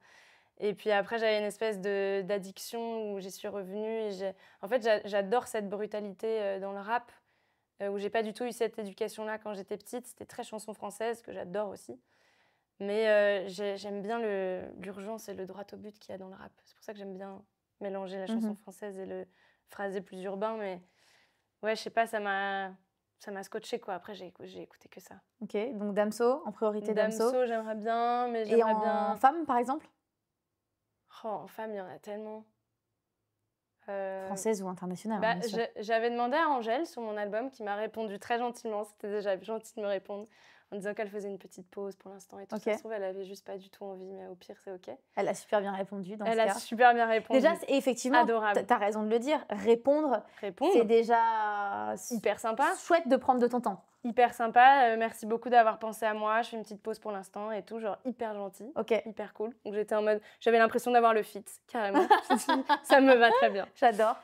Et puis après, j'avais une espèce d'addiction où j'y suis revenue. En fait, j'adore cette brutalité dans le rap, où j'ai pas du tout eu cette éducation-là quand j'étais petite. C'était très chanson française, que j'adore aussi. Mais j'aime bien l'urgence et le droit au but qu'il y a dans le rap. C'est pour ça que j'aime bien mélanger la chanson Mmh. française et le phrasé plus urbain. Mais ouais, je sais pas, ça m'a scotché, quoi. Après, j'ai écouté que ça. OK, donc Damso, en priorité Damso. Damso, j'aimerais bien, mais Et j'aimerais en bien... femme, par exemple? Oh, en femme, il y en a tellement. Française ou internationale, hein, Bah, bien sûr. j'avais demandé à Angèle sur mon album qui m'a répondu très gentiment. C'était déjà gentil de me répondre en disant qu'elle faisait une petite pause pour l'instant et tout. OK. Ça se trouve, elle avait juste pas du tout envie, mais au pire, c'est OK. Elle a super bien répondu dans ce Elle a cas. super bien répondu. Déjà, effectivement, Adorable. tu as raison de le dire, répondre, c'est Répondre, déjà hyper sympa. chouette de prendre de ton temps. Hyper sympa. Merci beaucoup d'avoir pensé à moi. Je fais une petite pause pour l'instant et tout. Genre hyper gentil. OK, Hyper cool. Donc j'étais en mode... J'avais l'impression d'avoir le fit, carrément. Ça me va très bien. j'adore.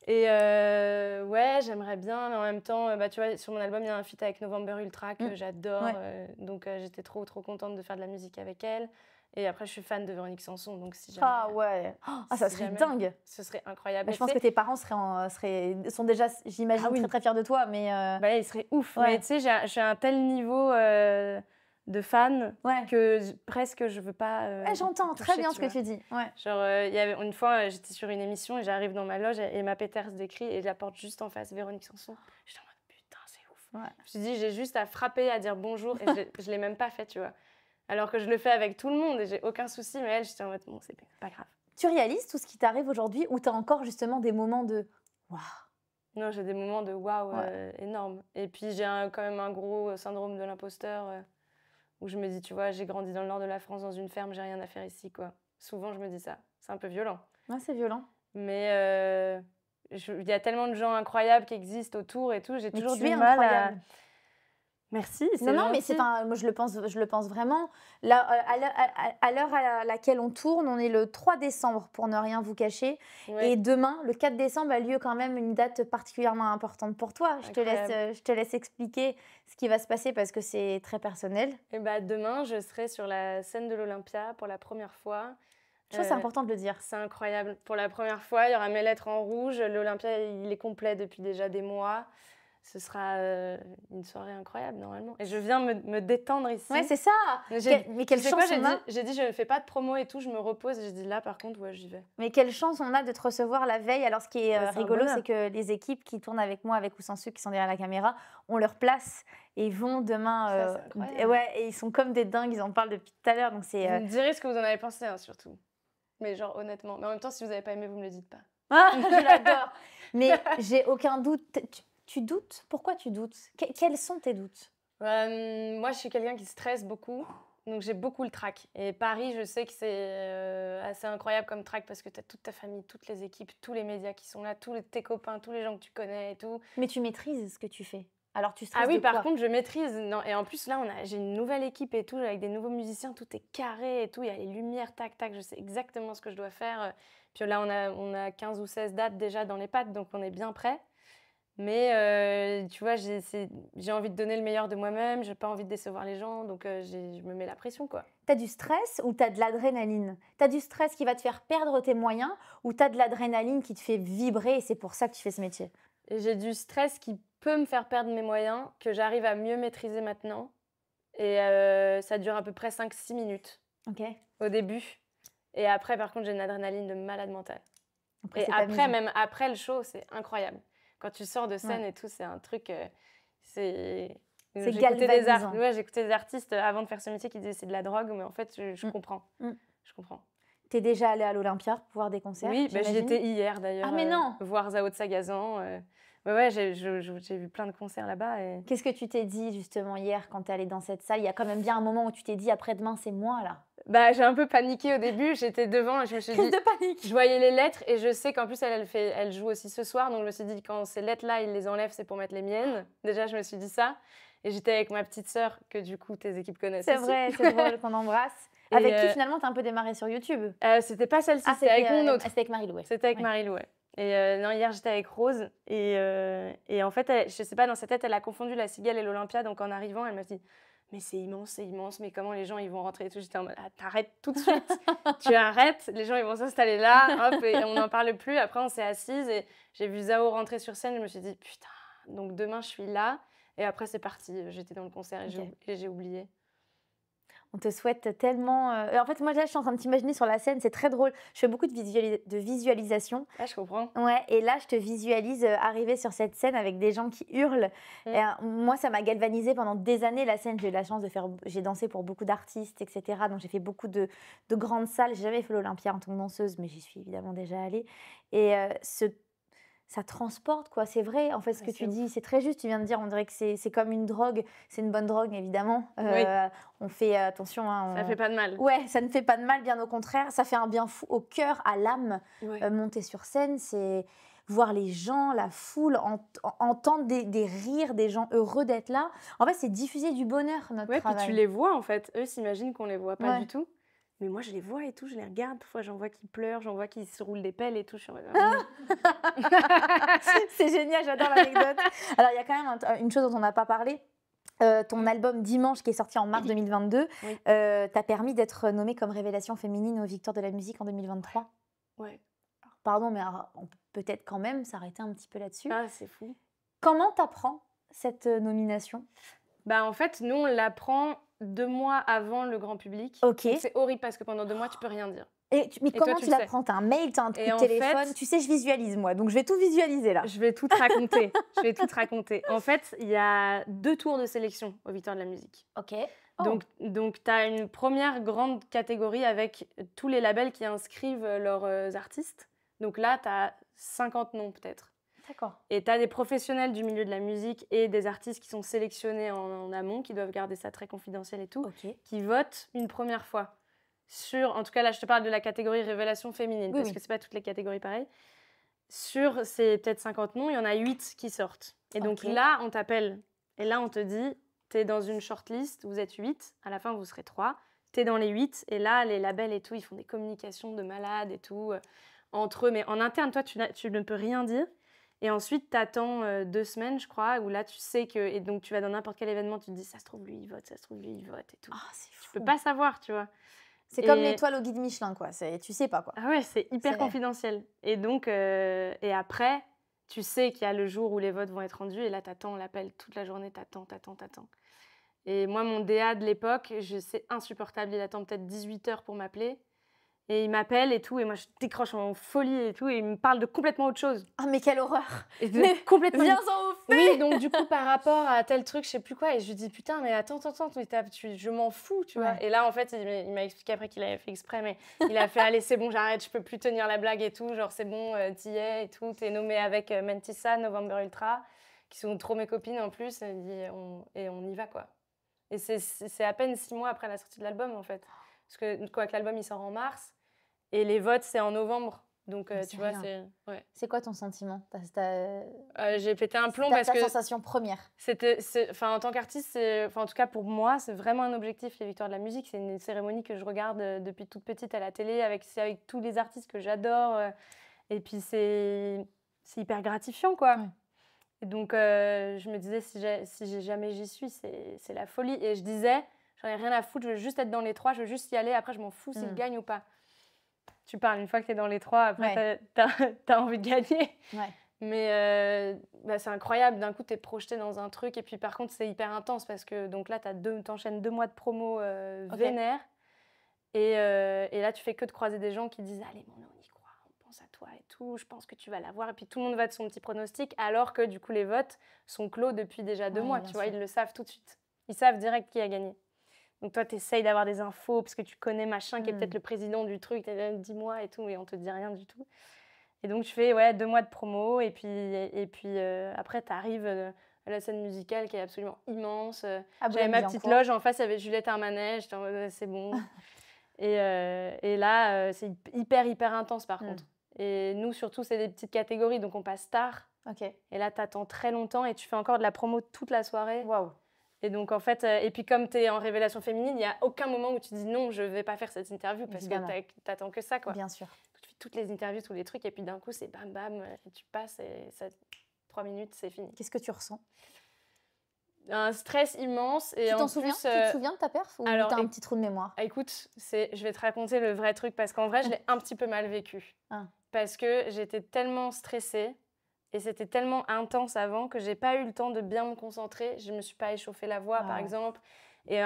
Et ouais, j'aimerais bien, mais en même temps, bah, tu vois, sur mon album, il y a un feat avec November Ultra que j'adore. Ouais. Donc j'étais trop contente de faire de la musique avec elle. Et après, je suis fan de Véronique Sanson, donc si jamais... Ah ouais, ça si serait jamais, dingue. Ce serait incroyable. Mais Mais je pense tu que sais, tes parents sont déjà, j'imagine, Ah oui. très fiers de toi, mais bah, il serait ouf. Ouais. Mais tu sais, j'ai un tel niveau de fan ouais. que presque je veux pas Ouais, j'entends très toucher, bien tu ce que vois. tu dis. Ouais. Genre, il y avait une fois, j'étais sur une émission et j'arrive dans ma loge et Emma Peters décrit et je la porte juste en face, Véronique Sanson. J'étais en mode, putain, c'est ouf. Ouais. Je me suis dit, j'ai juste à frapper, à dire bonjour et je l'ai même pas fait, tu vois. Alors que je le fais avec tout le monde et j'ai aucun souci, mais elle, j'étais en mode, bon, c'est pas grave. Tu réalises tout ce qui t'arrive aujourd'hui ou tu as encore justement des moments de waouh? Non, j'ai des moments de waouh Ouais. énormes. Et puis, j'ai quand même un gros syndrome de l'imposteur où je me dis, tu vois, j'ai grandi dans le nord de la France, dans une ferme, j'ai rien à faire ici, quoi. Souvent, je me dis ça. C'est un peu violent. Ouais, c'est violent. Mais il y a tellement de gens incroyables qui existent autour et tout. J'ai Mais toujours tu du es mal incroyable. Merci, c'est Non, non, mais gentil. moi je le pense vraiment. Là, à l'heure à laquelle on tourne, on est le 3 décembre pour ne rien vous cacher. Et Ouais, demain, le 4 décembre, a lieu quand même une date particulièrement importante pour toi. incroyable. Je te laisse expliquer ce qui va se passer parce que c'est très personnel. Et bah, demain, je serai sur la scène de l'Olympia pour la première fois. Je trouve que c'est Heu, important de le dire. c'est incroyable. Pour la première fois, il y aura mes lettres en rouge. L'Olympia, il est complet depuis déjà des mois. Ce sera, une soirée incroyable normalement et je viens me détendre Ouais, ici. c'est ça. Mais Tu quelle sais quoi? chance on a. J'ai dit: «Je ne fais pas de promo et tout, je me repose». J'ai dit: «Là, par contre, ouais, j'y vais». Mais quelle chance on a de te recevoir la veille. Alors, ce qui est Bah, c'est un rigolo, bonheur. c'est que les équipes qui tournent avec moi, avec ou sans ceux qui sont derrière la caméra, ont leur place et vont demain. Ça, c'est incroyable. Ouais, et ils sont comme des dingues, ils en parlent depuis tout à l'heure. Donc, c'est. Vous me direz ce que vous en avez pensé, hein, surtout. Mais genre honnêtement. Mais en même temps, si vous avez pas aimé, vous me le dites pas. Ah, je l'adore. Mais j'ai aucun doute. Tu doutes? Pourquoi tu doutes? Quels sont tes doutes? Moi, je suis quelqu'un qui stresse beaucoup, donc j'ai beaucoup le trac. Et Paris, je sais que c'est assez incroyable comme trac parce que tu as toute ta famille, toutes les équipes, tous les médias qui sont là, tes copains, tous les gens que tu connais et tout. Mais tu maîtrises ce que tu fais. Alors, tu Ah stresses oui, de par quoi? contre, je maîtrise. Non, et en plus, là, j'ai une nouvelle équipe et tout, avec des nouveaux musiciens, tout est carré et tout. Il y a les lumières, tac, tac, je sais exactement ce que je dois faire. Puis là, on a 15 ou 16 dates déjà dans les pattes, donc on est bien prêt. Mais tu vois, j'ai envie de donner le meilleur de moi-même, j'ai pas envie de décevoir les gens, donc je me mets la pression, quoi. T'as du stress ou t'as de l'adrénaline? T'as du stress qui va te faire perdre tes moyens ou t'as de l'adrénaline qui te fait vibrer et c'est pour ça que tu fais ce métier? Et j'ai du stress qui peut me faire perdre mes moyens, que j'arrive à mieux maîtriser maintenant. Et ça dure à peu près 5-6 minutes Ok. au début. Et après, par contre, j'ai une adrénaline de malade mental. Après, Et c'est après, amusant. même après le show, c'est incroyable. Quand tu sors de scène Ouais. et tout, c'est un truc, c'est C'est j'écoutais galvanisant. ouais, j'écoutais des artistes avant de faire ce métier qui disaient: «C'est de la drogue», mais en fait, je Mm, comprends. mm. Je comprends. T'es déjà allé à l'Olympia pour voir des concerts, Oui, bah, j'y j'imagine? étais hier Ah d'ailleurs, mais non! voir Zao de Sagazan, ouais, ouais, j'ai vu plein de concerts là-bas et Qu'est-ce que tu t'es dit justement hier quand t'es allée dans cette salle? Il y a quand même bien un moment où tu t'es dit: «Après-demain, c'est moi là». bah, j'ai un peu paniqué au début, j'étais devant et je me suis Crise dit de panique! je voyais les lettres et je sais qu'en plus elle joue aussi ce soir, donc je me suis dit: «Quand ces lettres-là, ils les enlèvent, c'est pour mettre les miennes». Déjà, je me suis dit ça et j'étais avec ma petite sœur que du coup tes équipes connaissent C'est aussi. vrai, c'est drôle qu'on embrasse. Et Avec qui finalement t'as un peu démarré sur YouTube? c'était pas celle-ci, Ah c'était avec mon autre. c'était avec Marie-Lou, ouais. C'était avec Ouais. Marie-Lou, ouais. Et non, hier, j'étais avec Rose et en fait, je sais pas, dans sa tête, elle a confondu la Cigale et l'Olympia. Donc en arrivant, elle m'a dit: «Mais c'est immense, mais comment les gens, ils vont rentrer et tout?» J'étais en mode: «Ah, tu tout de suite, tu arrêtes, les gens, ils vont s'installer là, hop et on n'en parle plus». Après, on s'est assises et j'ai vu Zao rentrer sur scène, je me suis dit: «Putain, donc demain, je suis là» et après, c'est parti, j'étais dans le concert et OK. j'ai oublié. On te souhaite tellement, en fait, moi, là, je suis en train de t'imaginer sur la scène, c'est très drôle. Je fais beaucoup de visualisation. Ah, je comprends. Ouais, et là, je te visualise, arriver sur cette scène avec des gens qui hurlent. Mmh. Et moi, ça m'a galvanisée pendant des années, la scène. J'ai eu la chance de faire j'ai dansé pour beaucoup d'artistes et cetera. Donc j'ai fait beaucoup de grandes salles. J'ai jamais fait l'Olympia en tant que danseuse, mais j'y suis évidemment déjà allée. Et ça transporte, quoi. C'est vrai, en fait, ce Ouais, que tu c'est dis, ouf. c'est très juste. Tu viens de dire, on dirait que c'est comme une drogue. C'est une bonne drogue, évidemment. Oui, On fait attention, hein, ça fait pas de mal. ouais, ça ne fait pas de mal, bien au contraire. Ça fait un bien fou au cœur, à l'âme. Ouais. Monter sur scène, c'est voir les gens, la foule, entendre des rires, des gens heureux d'être là. En fait, c'est diffuser du bonheur, notre Ouais, puis tu travail. les vois en fait. Eux s'imaginent qu'on les voit pas Ouais. du tout. Mais moi, je les vois et tout, je les regarde. Parfois, j'en vois qui pleurent, j'en vois qui se roulent des pelles et tout. Je suis en mode, C'est génial, j'adore l'anecdote. Alors, il y a quand même une chose dont on n'a pas parlé. Ton album Dimanche, qui est sorti en mars 2022, Oui. t'a permis d'être nommée comme révélation féminine aux Victoires de la musique en 2023. Ouais. Alors, pardon, mais alors, on peut peut-être quand même s'arrêter un petit peu là-dessus. Ah, c'est fou. Comment t'apprends cette nomination? Bah, en fait, nous, on l'apprend 2 mois avant le grand public. Ok. Donc, c'est horrible parce que pendant 2 mois, tu peux rien dire. Mais toi, comment tu tu le sais. l'apprends? T'as un mail, t'as un coup Et de en téléphone? fait, Tu sais, je visualise moi, donc je vais tout visualiser là. je vais tout te raconter. Je vais tout te raconter. En fait, il y a 2 tours de sélection aux Victoires de la musique. Ok. Donc tu as une première grande catégorie avec tous les labels qui inscrivent leurs artistes. Donc là, tu as 50 noms peut-être. D'accord. Et tu as des professionnels du milieu de la musique et des artistes qui sont sélectionnés en amont, qui doivent garder ça très confidentiel et tout, Ok. qui votent une première fois. En tout cas, là, je te parle de la catégorie révélation féminine, Oui, parce oui. que c'est pas toutes les catégories pareilles. Sur ces peut-être 50 noms, il y en a 8 qui sortent. Et donc Ok. là, on t'appelle. Et là, on te dit, tu es dans une shortlist, vous êtes 8, à la fin, vous serez 3. Tu es dans les 8, et là, les labels et tout, ils font des communications de malades et tout, entre eux. Mais en interne, toi, tu ne peux rien dire. Et ensuite, tu attends 2 semaines, je crois, où là, tu sais que... Et donc, tu vas dans n'importe quel événement, tu te dis, ça se trouve, lui, il vote, ça se trouve, lui, il vote et tout. Ah, c'est Tu fou. peux pas savoir, tu vois. C'est comme l'étoile au guide Michelin, quoi. Tu sais pas, quoi. Ah ouais, c'est hyper C'est- confidentiel. Et donc, et après, tu sais qu'il y a le jour où les votes vont être rendus, et là, t'attends l'appel toute la journée, t'attends. Et moi, mon DA de l'époque, c'est insupportable. Il attend peut-être 18 heures pour m'appeler. Et il m'appelle et tout, et moi, je décroche en folie et tout, et il me parle de complètement autre chose. Ah, mais quelle horreur! Et Mais complètement... viens-en au fait! Oui, donc du coup, par rapport à tel truc, je sais plus quoi, et je lui dis, putain, mais attends, je m'en fous, tu vois. Ouais. Et là, en fait, il m'a expliqué après qu'il avait fait exprès, mais il a fait, allez, c'est bon, j'arrête, je peux plus tenir la blague et tout, genre, c'est bon, t'y es et tout, t'es nommé avec Mentissa, November Ultra, qui sont trop mes copines en plus, et, il dit, on y va, quoi. Et c'est à peine 6 mois après la sortie de l'album, en fait. Parce que, quoi, que l'album, il sort en mars, et les votes, c'est en novembre. Donc, tu vois, c'est... Ouais. C'est quoi ton sentiment? J'ai pété un plomb parce ta que... sensation première? En tant qu'artiste, en tout cas pour moi, c'est vraiment un objectif, les Victoires de la musique. C'est une cérémonie que je regarde depuis toute petite à la télé, avec tous les artistes que j'adore. Et puis, c'est hyper gratifiant, quoi. Ouais. Et donc, je me disais, si jamais j'y suis, c'est la folie. Et je disais, j'en ai rien à foutre, je veux juste être dans les 3, je veux juste y aller. Après, je m'en fous s'ils gagnent ou pas. Tu parles, une fois que tu es dans les 3, après, t'as envie de gagner. Ouais. Mais c'est incroyable, d'un coup, tu es projeté dans un truc. Et puis, par contre, c'est hyper intense parce que donc là, t'enchaînes 2 mois de promo vénère. Et là, tu fais que de croiser des gens qui disent « Allez, mon on y croit, on pense à toi et tout, je pense que tu vas l'avoir. » Et puis, tout le monde va de son petit pronostic, alors que du coup, les votes sont clos depuis déjà 2 mois. Tu vois, ils le savent tout de suite. Ils savent direct qui a gagné. Donc toi, tu essayes d'avoir des infos parce que tu connais machin qui est peut-être le président du truc, tu as 10 mois et tout, et on te dit rien du tout. Et donc, je fais 2 mois de promo, et puis après, tu arrives à la scène musicale qui est absolument immense. J'avais ma petite loge, en face, il y avait Juliette Armanet, j'étais en mode, c'est bon. Et là, c'est hyper intense par contre. Et nous, surtout, c'est des petites catégories, donc on passe tard. Et là, tu attends très longtemps et tu fais encore de la promo toute la soirée. Waouh! Et donc, en fait, et puis comme tu es en révélation féminine, il n'y a aucun moment où tu dis non, je ne vais pas faire cette interview parce que tu n'attends que ça, quoi. Bien sûr. Tu fais toutes les interviews, tous les trucs, et puis d'un coup, c'est bam, bam, et tu passes, et 3 minutes, c'est fini. Qu'est-ce que tu ressens? Un stress immense. Et tu t'en souviens? Tu te souviens de ta perf ou t'as un petit trou de mémoire? Écoute, je vais te raconter le vrai truc parce qu'en vrai, je l'ai un petit peu mal vécu. Parce que j'étais tellement stressée et c'était tellement intense avant que j'ai pas eu le temps de bien me concentrer. Je me suis pas échauffé la voix, par exemple. Et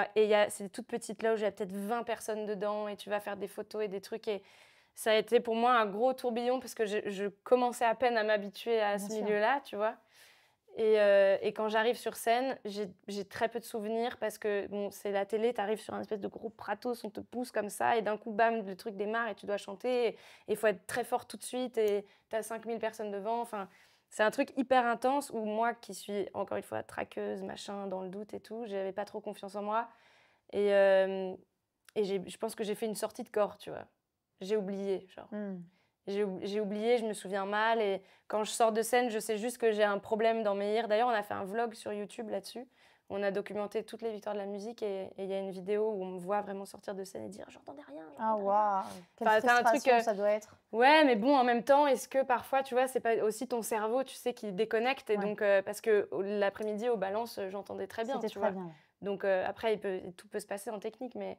c'est des toutes petites loges, il y a peut-être 20 personnes dedans et tu vas faire des photos et des trucs. Et ça a été pour moi un gros tourbillon parce que je commençais à peine à m'habituer à ce milieu-là, tu vois. Et quand j'arrive sur scène, j'ai très peu de souvenirs parce que bon, c'est la télé, tu arrives sur un espèce de gros pratos, on te pousse comme ça et d'un coup, bam, le truc démarre et tu dois chanter. Et il faut être très fort tout de suite et tu as 5000 personnes devant. Enfin, c'est un truc hyper intense où moi, qui suis encore une fois traqueuse, machin, dans le doute et tout, j'avais pas trop confiance en moi. Et je pense que j'ai fait une sortie de corps, tu vois. J'ai oublié, genre. J'ai oublié, je me souviens mal. Et quand je sors de scène, je sais juste que j'ai un problème dans mes ears. D'ailleurs, on a fait un vlog sur YouTube là-dessus. On a documenté toutes les victoires de la musique. Et il y a une vidéo où on me voit vraiment sortir de scène et dire « J'entendais rien. » Ah, waouh! Quelle frustration ça doit être. Ouais, mais bon, en même temps, est-ce que parfois, tu vois, c'est pas aussi ton cerveau, tu sais, qui déconnecte. Et donc, parce que l'après-midi, au balance, j'entendais très bien, tu vois. Bien. Donc, après, tout peut se passer en technique, mais...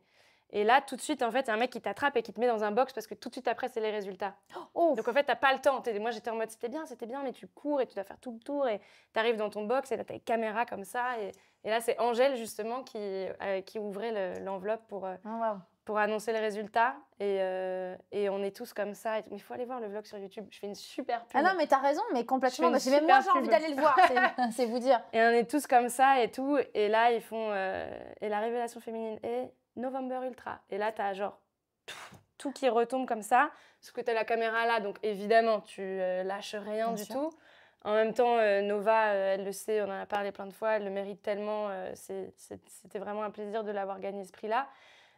Et là, tout de suite, en fait, il y a un mec qui t'attrape et qui te met dans un box parce que tout de suite après, c'est les résultats. Donc, en fait, t'as pas le temps. Moi, j'étais en mode, c'était bien, mais tu cours et tu dois faire tout le tour et t'arrives dans ton box et là, t'as les caméras comme ça. Et là, c'est Angèle, justement, qui ouvrait l'enveloppe pour annoncer les résultats. Et on est tous comme ça. Il faut aller voir le vlog sur YouTube. Je fais une super pub. Ah non, mais t'as raison, mais complètement. Même moi, j'ai envie d'aller le voir, c'est vous dire. Et on est tous comme ça et tout. Et là, ils font... et la révélation féminine est... November Ultra. Et là, tu as genre tout qui retombe comme ça, parce que tu as la caméra là, donc évidemment, tu lâches rien du tout. En même temps, Nova, elle le sait, on en a parlé plein de fois, elle le mérite tellement. C'était vraiment un plaisir de l'avoir gagné ce prix-là.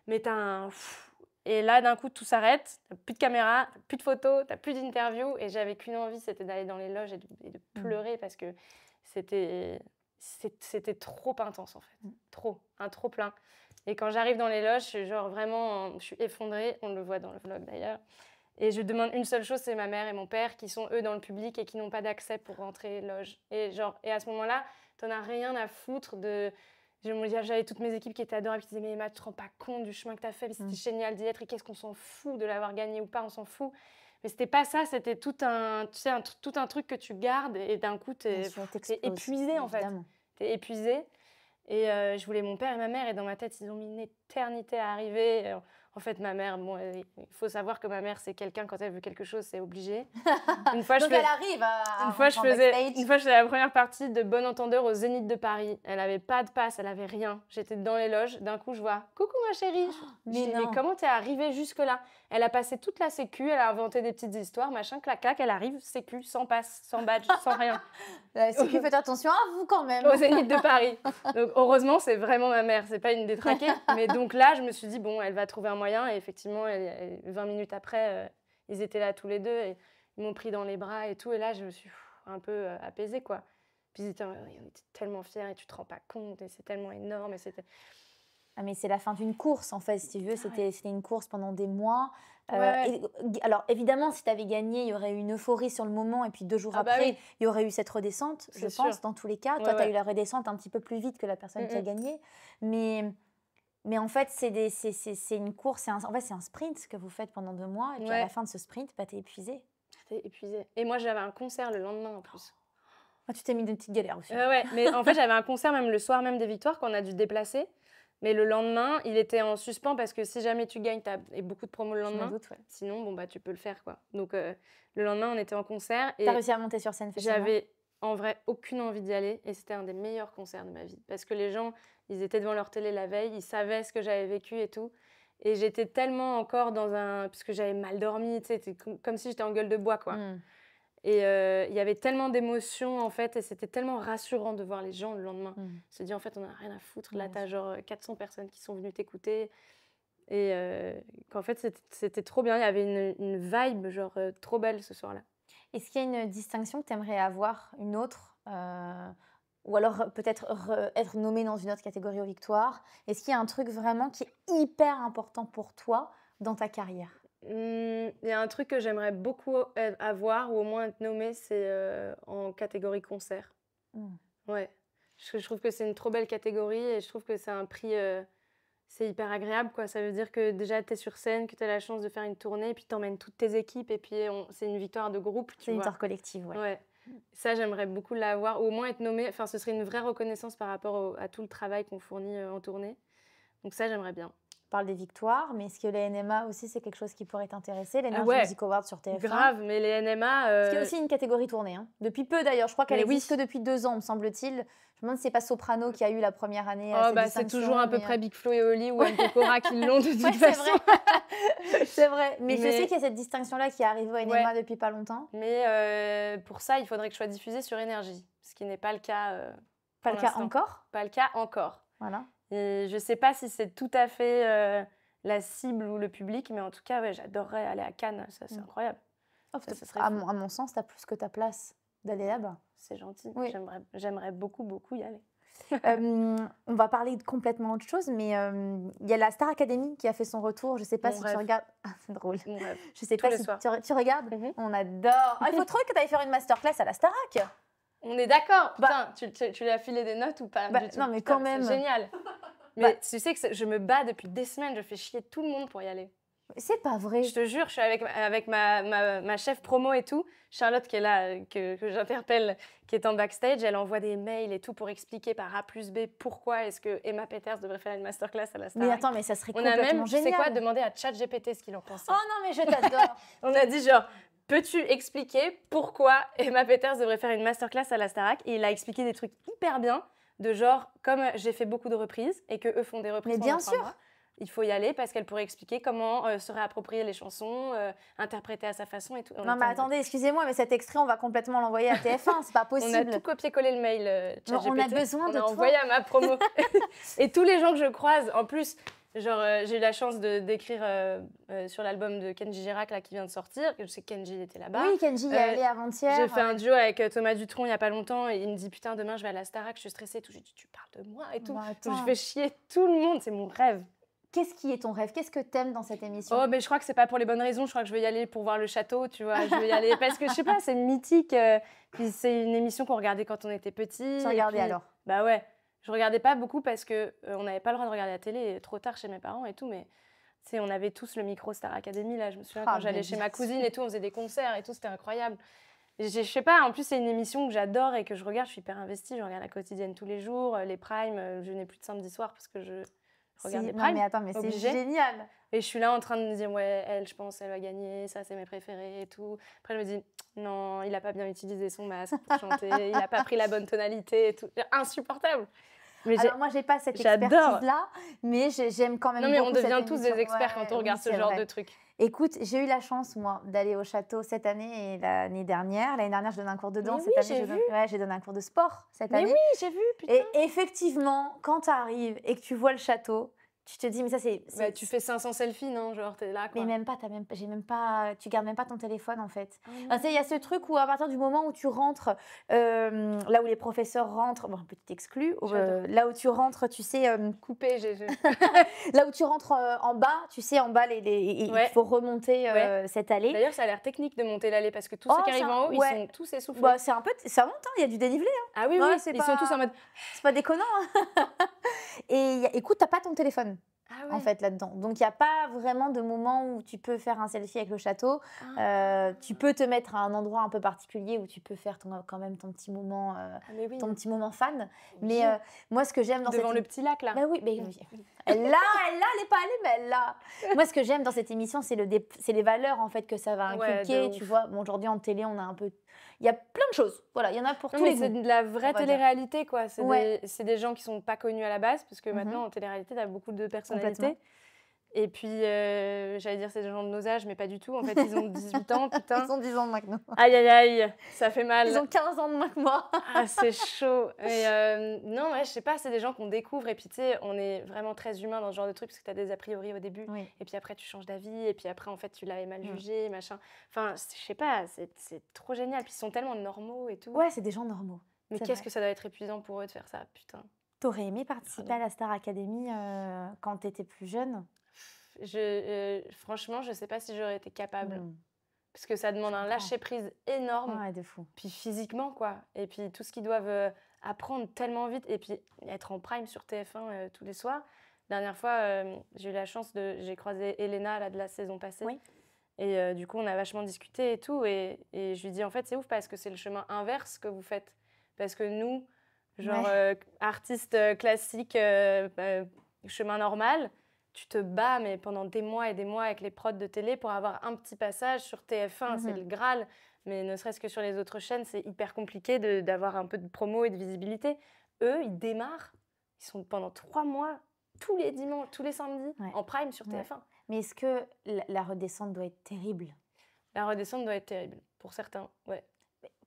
Mais tu as un... Et là, d'un coup, tout s'arrête. Tu n'as plus de caméra, tu n'as plus de photos, tu n'as plus d'interviews. Et j'avais qu'une envie, c'était d'aller dans les loges et de pleurer parce que c'était... c'était trop intense en fait. Un trop plein. Et quand j'arrive dans les loges, genre vraiment, je suis effondrée. On le voit dans le vlog d'ailleurs. Et je demande une seule chose, c'est ma mère et mon père qui sont eux dans le public et qui n'ont pas d'accès pour rentrer loge. Et à ce moment-là, t'en as rien à foutre de... J'avais toutes mes équipes qui étaient adorables, qui disaient mais Emma, tu te rends pas compte du chemin que t'as fait, c'était génial d'y être et qu'est-ce qu'on s'en fout de l'avoir gagné ou pas, on s'en fout. Mais c'était pas ça, c'était tout un truc que tu gardes et d'un coup t'es épuisée en fait. T'es épuisée. Et je voulais mon père et ma mère et dans ma tête ils ont mis une éternité à arriver. En fait, ma mère, bon, il faut savoir que ma mère, c'est quelqu'un, quand elle veut quelque chose, c'est obligé. Une fois, donc elle arrive à... Une fois, je faisais la première partie de Bon Entendeur au Zénith de Paris. Elle n'avait pas de passe, elle n'avait rien. J'étais dans les loges. D'un coup, je vois « Coucou, ma chérie !» Mais comment t'es arrivée jusque-là? Elle a passé toute la sécu, elle a inventé des petites histoires, machin, clac, clac. Elle arrive, sécu, sans passe, sans badge, sans rien. La sécu, faites attention à vous quand même. Au Zénith de Paris. Donc, heureusement, c'est vraiment ma mère, c'est pas une détraquée. Mais donc là, je me suis dit, bon, elle va trouver un moyen. Et effectivement, 20 minutes après, ils étaient là tous les deux et ils m'ont pris dans les bras et tout. Et là, je me suis un peu apaisée, quoi. Puis ils étaient tellement fiers et tu te rends pas compte et c'est tellement énorme. Et c'était... Ah, mais c'est la fin d'une course, en fait, si tu veux. C'était une course pendant des mois. Ouais. Alors, évidemment, si tu avais gagné, il y aurait eu une euphorie sur le moment. Et puis 2 jours après, il y aurait eu cette redescente, je pense, dans tous les cas. Toi, tu as eu la redescente un petit peu plus vite que la personne qui a gagné. Mais en fait, c'est une course, en fait, c'est un sprint que vous faites pendant 2 mois. Et puis à la fin de ce sprint, bah, tu es épuisée. J'étais épuisée. Et moi, j'avais un concert le lendemain en plus. Ah, tu t'es mis une petite galère aussi. Ouais, mais en fait, j'avais un concert même le soir même des victoires qu'on a dû déplacer. Mais le lendemain, il était en suspens parce que si jamais tu gagnes, tu as beaucoup de promos le lendemain. Doute, ouais. Sinon, bon, bah, tu peux le faire, quoi. Donc, le lendemain, on était en concert. Tu as réussi à monter sur scène facilement? J'avais en vrai aucune envie d'y aller. Et c'était un des meilleurs concerts de ma vie. Parce que les gens, ils étaient devant leur télé la veille, ils savaient ce que j'avais vécu et tout. Et j'étais tellement encore dans un... Parce que j'avais mal dormi, tu sais, comme si j'étais en gueule de bois, quoi. Et il y avait tellement d'émotions, en fait, et c'était tellement rassurant de voir les gens le lendemain. Se dire, en fait, on n'a rien à foutre. Là, tu as genre 400 personnes qui sont venues t'écouter. Et qu'en fait, c'était trop bien. Il y avait une vibe, genre, trop belle ce soir-là. Est-ce qu'il y a une distinction que tu aimerais avoir, une autre ou alors peut-être être nommée dans une autre catégorie aux victoires? Est-ce qu'il y a un truc vraiment qui est hyper important pour toi dans ta carrière? Il y a un truc que j'aimerais beaucoup avoir, ou au moins être nommée, c'est en catégorie concert. Ouais. Je trouve que c'est une trop belle catégorie et je trouve que c'est un prix... c'est hyper agréable, quoi. Ça veut dire que déjà, tu es sur scène, que tu as la chance de faire une tournée, puis tu emmènes toutes tes équipes, et puis c'est une victoire de groupe. C'est une victoire collective, ouais. Ça, j'aimerais beaucoup l'avoir, ou au moins être nommée. Enfin, ce serait une vraie reconnaissance par rapport à tout le travail qu'on fournit en tournée. Donc ça, j'aimerais bien. On parle des victoires, mais est-ce que les NMA aussi, c'est quelque chose qui pourrait t'intéresser? Les Energy Music Awards sur TF1. Grave, mais les NMA... Parce qu'il y a aussi une catégorie tournée, hein. Depuis peu d'ailleurs. Je crois qu'elle existe que depuis 2 ans, me semble-t-il. Je me demande si c'est pas Soprano qui a eu la première année. C'est toujours à peu près Big Flo et Oli ou Anne-Cora qui l'ont de toute façon. C'est vrai. Mais je sais qu'il y a cette distinction-là qui est arrivée au NMA depuis pas longtemps. Mais pour ça, il faudrait que je sois diffusée sur Énergie, ce qui n'est pas le cas. Pas le cas encore? Pas le cas encore. Voilà. Et je sais pas si c'est tout à fait la cible ou le public, mais en tout cas, ouais, j'adorerais aller à Cannes. Ça, c'est incroyable. Ça serait à mon sens, tu as plus que ta place d'aller là-bas. C'est gentil. Oui. J'aimerais beaucoup, beaucoup y aller. On va parler de complètement autre chose, mais il y a la Star Academy qui a fait son retour. Je sais pas si tu regardes. Ah, c'est drôle. Mon rêve. Je sais pas si tu regardes. On adore. Il faut trop que tu ailles faire une masterclass à la Starac. On est d'accord. Putain, tu lui as filé des notes ou pas? Non, mais quand même. C'est génial. Mais tu sais que je me bats depuis des semaines. Je fais chier tout le monde pour y aller. C'est pas vrai. Je te jure, je suis avec ma chef promo et tout. Charlotte qui est là, que j'interpelle, qui est en backstage. Elle envoie des mails et tout pour expliquer par A plus B pourquoi est-ce que Emma Peters devrait faire une masterclass à la Starac. Mais attends, mais ça serait complètement génial. On a même, tu sais quoi, demandé à ChatGPT ce qu'il en pensait. Oh non, mais je t'adore. On a dit genre, peux-tu expliquer pourquoi Emma Peters devrait faire une masterclass à la Starac? Et il a expliqué des trucs hyper bien, de genre, comme j'ai fait beaucoup de reprises et qu'eux font des reprises. Mais bien sûr. Il faut y aller parce qu'elle pourrait expliquer comment se réapproprier les chansons, interpréter à sa façon et tout. Non, mais attendez, excusez-moi, mais cet extrait, on va complètement l'envoyer à TF1, c'est pas possible. On a tout copié-collé le mail ChatGPT. On a besoin de toi. On a envoyé à ma promo. Et tous les gens que je croise, en plus, Genre, j'ai eu la chance d'écrire sur l'album de Kenji Girac là, qui vient de sortir. Je sais que Kenji il était là-bas. Oui, Kenji y est allé avant-hier. J'ai fait un duo avec Thomas Dutronc il n'y a pas longtemps et il me dit putain, demain je vais à la Starac, je suis stressée et tout. J'ai dit tu parles de moi et tout. Bah, Donc, je attends. fais chier tout le monde, c'est mon rêve. Qu'est-ce qui est ton rêve? Qu'est-ce que t'aimes dans cette émission? Oh, mais je crois que c'est pas pour les bonnes raisons. Je crois que je vais y aller pour voir le château, tu vois. Je vais y aller parce que je sais pas, c'est mythique. Puis c'est une émission qu'on regardait quand on était petit. Tu regardais alors? Bah ouais. Je regardais pas beaucoup parce que on n'avait pas le droit de regarder la télé trop tard chez mes parents et tout, mais tu sais, on avait tous le micro Star Academy là. Je me souviens quand j'allais chez ma cousine et tout, on faisait des concerts et tout, c'était incroyable. Je sais pas, en plus c'est une émission que j'adore et que je regarde, je suis hyper investie. Je regarde la quotidienne tous les jours, les primes. Je n'ai plus de samedi soir parce que je regarde les primes. Non mais attends, mais c'est génial. Et je suis là en train de me dire, ouais, elle, je pense, elle va gagner, ça, c'est mes préférés et tout. Après, je me dis, non, il a pas bien utilisé son masque pour chanter, il a pas pris la bonne tonalité et tout. Insupportable. Mais alors moi, j'ai pas cette expertise-là, mais j'aime quand même beaucoup. Non, mais on devient tous émission. des experts quand on regarde ce genre de trucs. Écoute, j'ai eu la chance, moi, d'aller au château cette année et l'année dernière. L'année dernière, je donne un cours de danse. Mais cette oui, année, j'ai donné un cours de sport cette année. Mais oui, j'ai vu, putain. Et effectivement, quand tu arrives et que tu vois le château, tu te dis, mais ça, c'est... Bah, tu fais 500 selfies, non? Genre, t'es là, quoi. Mais même pas, tu gardes même pas ton téléphone, en fait. Il y a ce truc où, à partir du moment où tu rentres, là où les professeurs rentrent, bon, petit exclu, là où tu rentres, tu sais... Coupé, j'ai... là où tu rentres en bas, tu sais, en bas, il faut remonter cette allée. D'ailleurs, ça a l'air technique de monter l'allée, parce que tous ceux qui arrivent en haut, ils sont tous essoufflés. Bah, ça monte, hein, il y a du dénivelé. Hein. Ah oui, oui, ils sont tous en mode... C'est pas déconnant. Hein. Et écoute, t'as pas ton téléphone. En fait, là-dedans. Donc, il n'y a pas vraiment de moment où tu peux faire un selfie avec le château. Tu peux te mettre à un endroit un peu particulier où tu peux faire quand même ton petit moment, ton petit moment fan. Mais moi, ce que j'aime dans devant le petit lac, là. Bah oui, mais elle est pas allée, mais elle l'a. Moi, ce que j'aime dans cette émission, c'est les valeurs, en fait, que ça va inculquer. Tu vois, bon, aujourd'hui, en télé, on a un peu... Il y a plein de choses. Voilà, il y en a pour tous les goûts. C'est de la vraie télé-réalité, quoi. C'est des gens qui sont pas connus à la base, parce que maintenant, en télé-réalité, tu as beaucoup de personnalités. Et puis, j'allais dire c'est des gens de nos âges, mais pas du tout. En fait, ils ont 18 ans, putain. Ils ont 10 ans de moins que nous. Aïe, aïe, aïe, ça fait mal. Ils ont 15 ans de moins que moi. Ah, c'est chaud. Et non, ouais, je sais pas, c'est des gens qu'on découvre. Et puis, tu sais, on est vraiment très humain dans ce genre de truc, parce que tu as des a priori au début. Oui. Et puis après, tu changes d'avis. Et puis après, en fait, tu l'avais mal jugé, machin. Enfin, je sais pas, c'est trop génial. Puis ils sont tellement normaux et tout. Ouais, c'est des gens normaux. Mais qu'est-ce que ça doit être épuisant pour eux de faire ça, putain. T'aurais aimé participer à la Star Academy quand t'étais plus jeune? Franchement, je sais pas si j'aurais été capable. Parce que ça demande un lâcher-prise énorme. Ouais, de fou. Puis physiquement, quoi. Et puis tout ce qu'ils doivent apprendre tellement vite. Et puis être en prime sur TF1 tous les soirs. La dernière fois, j'ai eu la chance j'ai croisé Elena là, de la saison passée. Oui. Et du coup, on a vachement discuté et tout. Et je lui dis, en fait, c'est ouf parce que c'est le chemin inverse que vous faites. Parce que nous, genre artistes classiques, chemin normal, tu te bats mais pendant des mois et des mois avec les prods de télé pour avoir un petit passage sur TF1, c'est le Graal. Mais ne serait-ce que sur les autres chaînes, c'est hyper compliqué d'avoir un peu de promo et de visibilité. Eux, ils démarrent, ils sont pendant 3 mois, tous les dimanches, tous les samedis, en prime sur TF1. Mais est-ce que la redescente doit être terrible? La redescente doit être terrible, pour certains, ouais.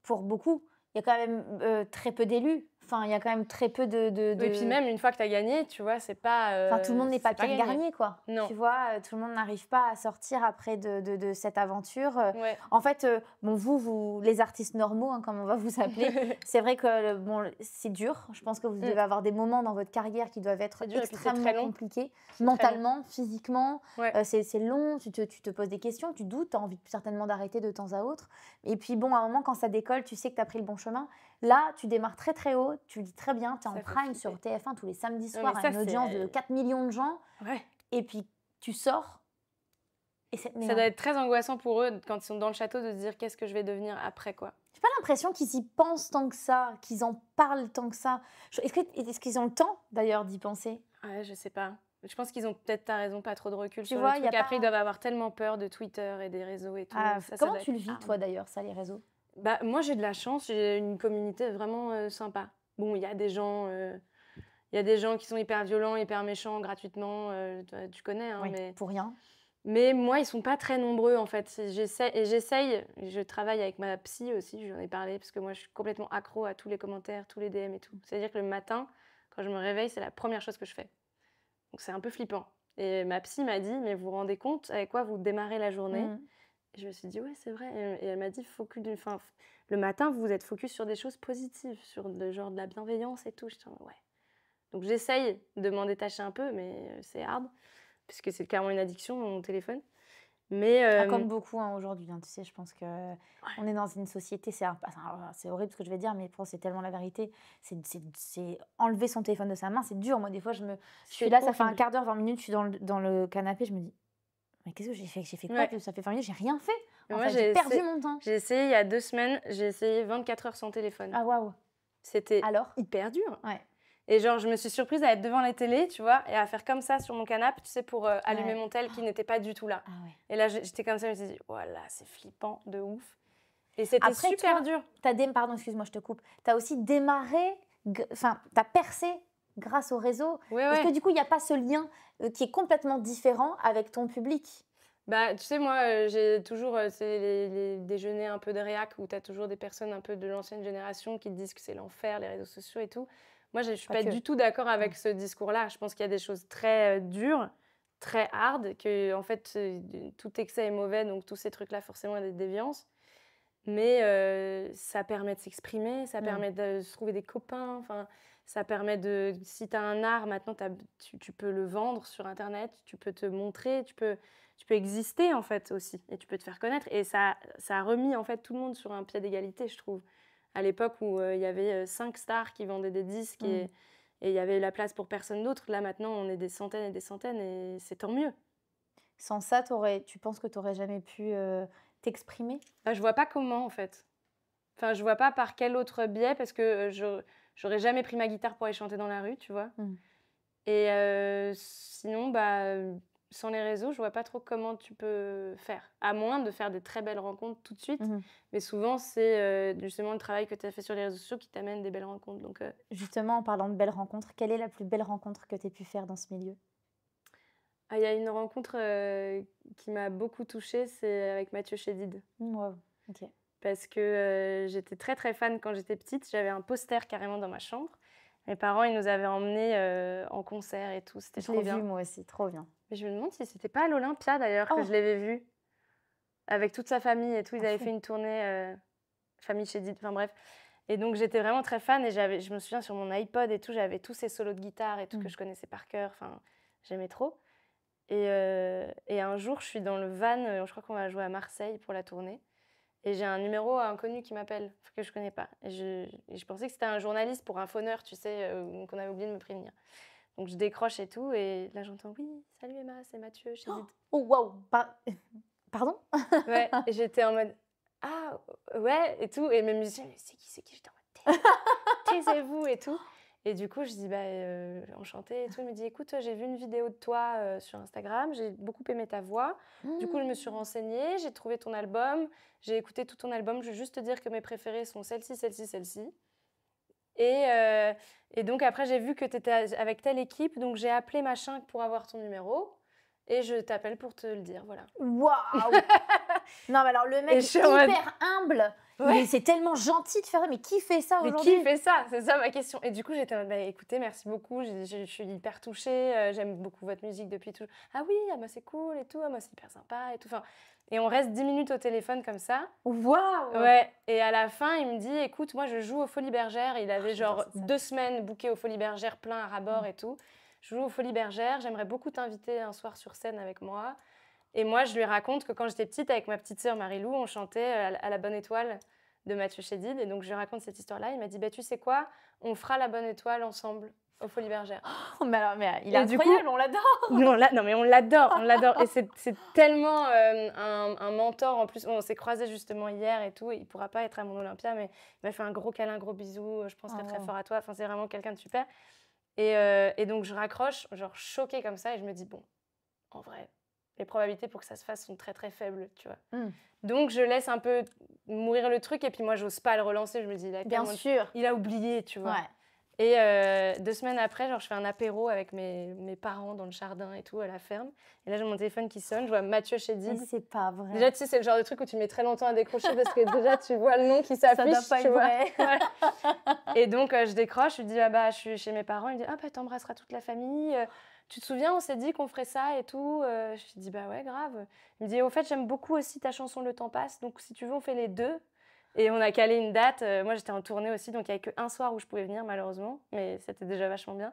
Pour beaucoup. Il y a quand même très peu d'élus. Enfin, il y a quand même très peu de... Et puis même, une fois que tu as gagné, tu vois, c'est pas... Enfin, tout le monde n'est pas Pierre Garnier, quoi. Non. Tu vois, tout le monde n'arrive pas à sortir après de cette aventure. En fait, bon, vous, les artistes normaux, hein, comme on va vous appeler, c'est vrai que bon, c'est dur. Je pense que vous devez avoir des moments dans votre carrière qui doivent être extrêmement compliqués. Mentalement, physiquement. C'est long, tu te poses des questions, tu doutes, tu as envie certainement d'arrêter de temps à autre. Et puis, bon, à un moment, quand ça décolle, tu sais que tu as pris le bon chemin. Là, tu démarres très très haut, tu le dis très bien, tu es en prime sur TF1 tous les samedis soirs à une audience de 4 millions de gens. Ouais. Et puis tu sors. Et ça doit être très angoissant pour eux quand ils sont dans le château de se dire qu'est-ce que je vais devenir après, quoi. J'ai pas l'impression qu'ils y pensent tant que ça, qu'ils en parlent tant que ça. Est-ce qu'ils ont le temps d'ailleurs d'y penser? Ouais, je sais pas. Je pense qu'ils ont peut-être, t'as raison, pas trop de recul tu sur vois, le truc. Après, ils doivent avoir tellement peur de Twitter et des réseaux et tout. Comment tu le vis, toi d'ailleurs, ça, les réseaux? Bah, moi, j'ai de la chance, j'ai une communauté vraiment sympa. Bon, il y a des gens qui sont hyper violents, hyper méchants gratuitement, tu connais. Hein, mais pour rien. Mais moi, ils sont pas très nombreux, en fait. J'essaye, je travaille avec ma psy aussi, j'en ai parlé, parce que moi, je suis complètement accro à tous les commentaires, tous les DM et tout. C'est-à-dire que le matin, quand je me réveille, c'est la première chose que je fais. Donc, c'est un peu flippant. Et ma psy m'a dit, mais vous vous rendez compte avec quoi vous démarrez la journée? Mmh. Et je me suis dit, ouais, c'est vrai. Et elle m'a dit, le matin, vous êtes focus sur des choses positives, sur le genre de la bienveillance et tout. Je dis, ouais. Donc j'essaye de m'en détacher un peu, mais c'est hard, puisque c'est carrément une addiction, mon téléphone. Mais Comme beaucoup hein, aujourd'hui, hein, tu sais, je pense que on est dans une société, c'est horrible ce que je vais dire, mais pour c'est tellement la vérité. C'est enlever son téléphone de sa main, c'est dur. Moi, des fois, je suis c'est là, ça fait un horrible. quart d'heure, 20 minutes, je suis dans le canapé, je me dis: «Mais qu'est-ce que j'ai fait? J'ai fait quoi Ouais. que ça fait 20 minutes? J'ai rien fait, Et en moi, fait, j'ai perdu mon temps». j'ai essayé il y a 2 semaines, j'ai essayé 24 heures sans téléphone. Ah waouh! C'était Alors? hyper dur. Ouais, Et genre, je me suis surprise à être devant la télé, tu vois, et à faire comme ça sur mon canapé, tu sais, pour allumer ouais. mon tel qui n'était pas du tout là. Ah ouais. Et là, j'étais comme ça, je me suis dit, voilà, c'est flippant de ouf. Et c'était Après super toi, dur. pardon, excuse-moi, je te coupe. Tu as aussi démarré, enfin, tu as percé grâce au réseau. Ouais, Est-ce que ouais. du coup, il n'y a pas ce lien, qui est complètement différent avec ton public? Bah, tu sais, moi, j'ai toujours c'est les déjeuners un peu de réac où tu as toujours des personnes un peu de l'ancienne génération qui te disent que c'est l'enfer, les réseaux sociaux et tout. Moi, je suis Pas pas que. du tout d'accord avec ce discours-là. Je pense qu'il y a des choses très dures, très hard, que en fait, tout excès est mauvais, donc tous ces trucs-là, forcément, il y a des déviances. Mais ça permet de s'exprimer, ça Mmh. permet de se trouver des copains, enfin, ça permet de si tu as un art maintenant tu peux le vendre sur internet, tu peux te montrer, tu peux exister en fait aussi et tu peux te faire connaître et ça a remis en fait tout le monde sur un pied d'égalité, je trouve. À l'époque où il y avait 5 stars qui vendaient des disques Mmh. et il y avait la place pour personne d'autre, là maintenant on est des centaines et c'est tant mieux. Sans ça, tu penses que tu aurais jamais pu, t'exprimer? Bah, je vois pas comment en fait. Enfin, je vois pas par quel autre biais parce que, j'aurais jamais pris ma guitare pour aller chanter dans la rue, tu vois? Mmh. Et sinon, bah, sans les réseaux, je vois pas trop comment tu peux faire. À moins de faire des très belles rencontres tout de suite, Mmh. mais souvent c'est, justement le travail que tu as fait sur les réseaux sociaux qui t'amène des belles rencontres donc Justement, en parlant de belles rencontres, quelle est la plus belle rencontre que tu aies pu faire dans ce milieu? ah, il y a une rencontre, qui m'a beaucoup touchée, c'est avec Mathieu Chédid. Mmh, waouh, OK. Parce que, j'étais très, très fan quand j'étais petite. J'avais un poster carrément dans ma chambre. Mes parents, ils nous avaient emmenés, en concert et tout, c'était Je l'ai trop vu bien. moi aussi, trop bien. Mais je me demande si c'était pas à l'Olympia d'ailleurs que Oh! je l'avais vu, avec toute sa famille et tout. Ils À avaient fond. fait une tournée, famille Chédid, enfin bref. Et donc j'étais vraiment très fan et je me souviens sur mon iPod et tout, j'avais tous ces solos de guitare et tout que Mmh. je connaissais par cœur, enfin, j'aimais trop. Et un jour, je suis dans le van, je crois qu'on va jouer à Marseille pour la tournée. Et j'ai un numéro inconnu qui m'appelle, que je connais pas. Et je pensais que c'était un journaliste pour un phoneur, tu sais, qu'on avait oublié de me prévenir. Donc je décroche et tout, et là j'entends: «Oui, salut Emma, c'est Mathieu chez Did». Oh waouh! Pardon? Ouais, et j'étais en mode: «Ah, ouais» et tout, et mes musiciens: «Mais c'est qui, c'est qui?» J'étais en mode: Taisez-vous et tout. Et du coup, je dis: «Bah, enchantée» et tout. Il me dit: «Écoute, j'ai vu une vidéo de toi, sur Instagram, j'ai beaucoup aimé ta voix. Du coup, je me suis renseignée, j'ai trouvé ton album, j'ai écouté tout ton album. Je veux juste te dire que mes préférées sont celle-ci, celle-ci, celle-ci. Et donc après, j'ai vu que tu étais avec telle équipe, donc j'ai appelé machin pour avoir ton numéro et je t'appelle pour te le dire, voilà». Waouh! Non, mais alors le Et mec je suis en mode: hyper humble, «Ouais». c'est tellement gentil de faire ça, mais qui fait ça Mais aujourd'hui? qui fait ça? C'est ça ma question. Et du coup, j'étais en mode: «Bah, écoutez, merci beaucoup, je suis hyper touchée, j'aime beaucoup votre musique depuis toujours». «Ah oui, ah bah, c'est cool et tout, ah bah, c'est hyper sympa et tout». Enfin, et on reste 10 minutes au téléphone comme ça. Waouh! Ouais, et à la fin, il me dit: «Écoute, moi, je joue aux Folies Bergères». Il avait J'adore genre ça, ça. 2 semaines bookées aux Folies Bergères, plein à ras-bord et tout. «Je joue aux Folies Bergères, j'aimerais beaucoup t'inviter un soir sur scène avec moi». Et moi, je lui raconte que quand j'étais petite, avec ma petite sœur Marie-Lou, on chantait, à la Bonne Étoile de Mathieu Chédid, et donc je lui raconte cette histoire-là. Il m'a dit: «Bah, tu sais quoi? On fera la Bonne Étoile ensemble aux Folies Bergères». Oh, mais alors, il est Et du coup, incroyable, on l'adore! non mais on l'adore et c'est tellement, un mentor en plus. On s'est croisés justement hier et tout, et il pourra pas être à mon Olympia, mais il m'a fait un gros câlin, gros bisou, «Je penserai très Oh. fort à toi». Enfin, c'est vraiment quelqu'un de super. Et donc je raccroche, genre choquée comme ça, et je me dis: «Bon, en vrai, les probabilités pour que ça se fasse sont très, très faibles», tu vois? Mmh. Donc je laisse un peu mourir le truc, et puis moi, j'ose pas le relancer. Je me dis: «Il a Bien tellement sûr. il a oublié», tu vois? Ouais. Et 2 semaines après, genre, je fais un apéro avec mes parents dans le jardin et tout, à la ferme. Et là, j'ai mon téléphone qui sonne, je vois Mathieu Mais Chédid. c'est pas vrai. Déjà, tu sais, c'est le genre de truc où tu mets très longtemps à décrocher parce que déjà, tu vois le nom qui Ça s'affiche, doit pas tu être vois? vrai. Ouais. Et donc je décroche, je lui dis: «Ah bah, je suis chez mes parents». Il me dit: «Ah bah, tu embrasseras toute la famille, tu te souviens, on s'est dit qu'on ferait ça et tout. Je lui ai dit, bah ouais, grave. Il me dit, au fait, j'aime beaucoup aussi ta chanson Le temps passe, donc si tu veux, on fait les deux. Et on a calé une date. Moi, j'étais en tournée aussi, donc il n'y avait qu'un soir où je pouvais venir, malheureusement, mais c'était déjà vachement bien.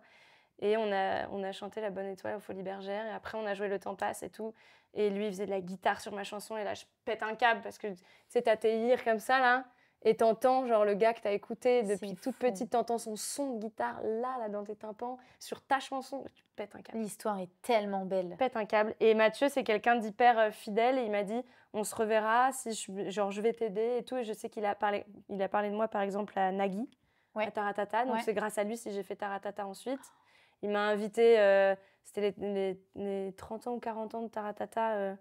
Et on a chanté La Bonne Étoile aux Folies Bergères. Et après, on a joué Le temps passe et tout. Et lui, il faisait de la guitare sur ma chanson. Et là, je pète un câble parce que, tu sais, t'as tes ears comme ça, là. Et t'entends, genre, le gars que t'as écouté depuis toute petite, t'entends son son de guitare là, dans tes tympans, sur ta chanson. Tu pètes un câble. L'histoire est tellement belle. Pète un câble. Et Mathieu, c'est quelqu'un d'hyper fidèle. Et il m'a dit, on se reverra, si je vais t'aider et tout. Et je sais qu'il a parlé de moi, par exemple, à Nagui, à Taratata. Donc, c'est grâce à lui si j'ai fait Taratata ensuite. Il m'a invité, c'était les 30 ans ou 40 ans de Taratata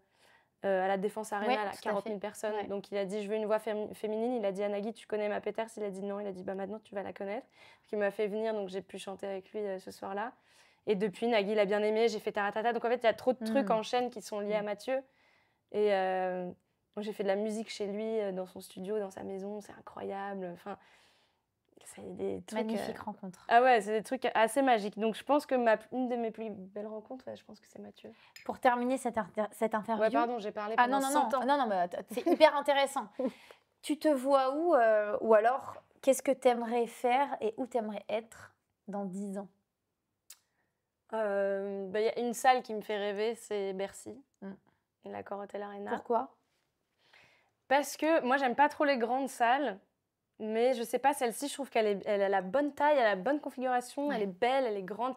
à la Défense Arena, là, 40 000 personnes. Ouais. Donc il a dit, je veux une voix féminine. Il a dit à Nagui, tu connais Ma Peters? Il a dit non. Il a dit, bah maintenant tu vas la connaître. Donc, il m'a fait venir, donc j'ai pu chanter avec lui ce soir-là. Et depuis, Nagui l'a bien aimé, j'ai fait Taratata. Donc en fait, il y a trop de trucs en chaîne qui sont liés à Mathieu. Et moi, j'ai fait de la musique chez lui, dans son studio, dans sa maison. C'est incroyable. Enfin, c'est des trucs, magnifique rencontre. Ah ouais, c'est des trucs assez magiques. Donc je pense que une de mes plus belles rencontres, je pense que c'est Mathieu. Pour terminer cette interview... Ouais, pardon, j'ai parlé pendant 100 ans. Non, mais c'est hyper intéressant. Tu te vois où ou alors, qu'est-ce que tu aimerais faire et où tu aimerais être dans 10 ans? Y a une salle qui me fait rêver, c'est Bercy, la Corotel Arena. Pourquoi? Parce que moi, j'aime pas trop les grandes salles. Mais je sais pas, celle-ci, je trouve qu'elle a la bonne taille, elle a la bonne configuration, elle est belle, elle est grande,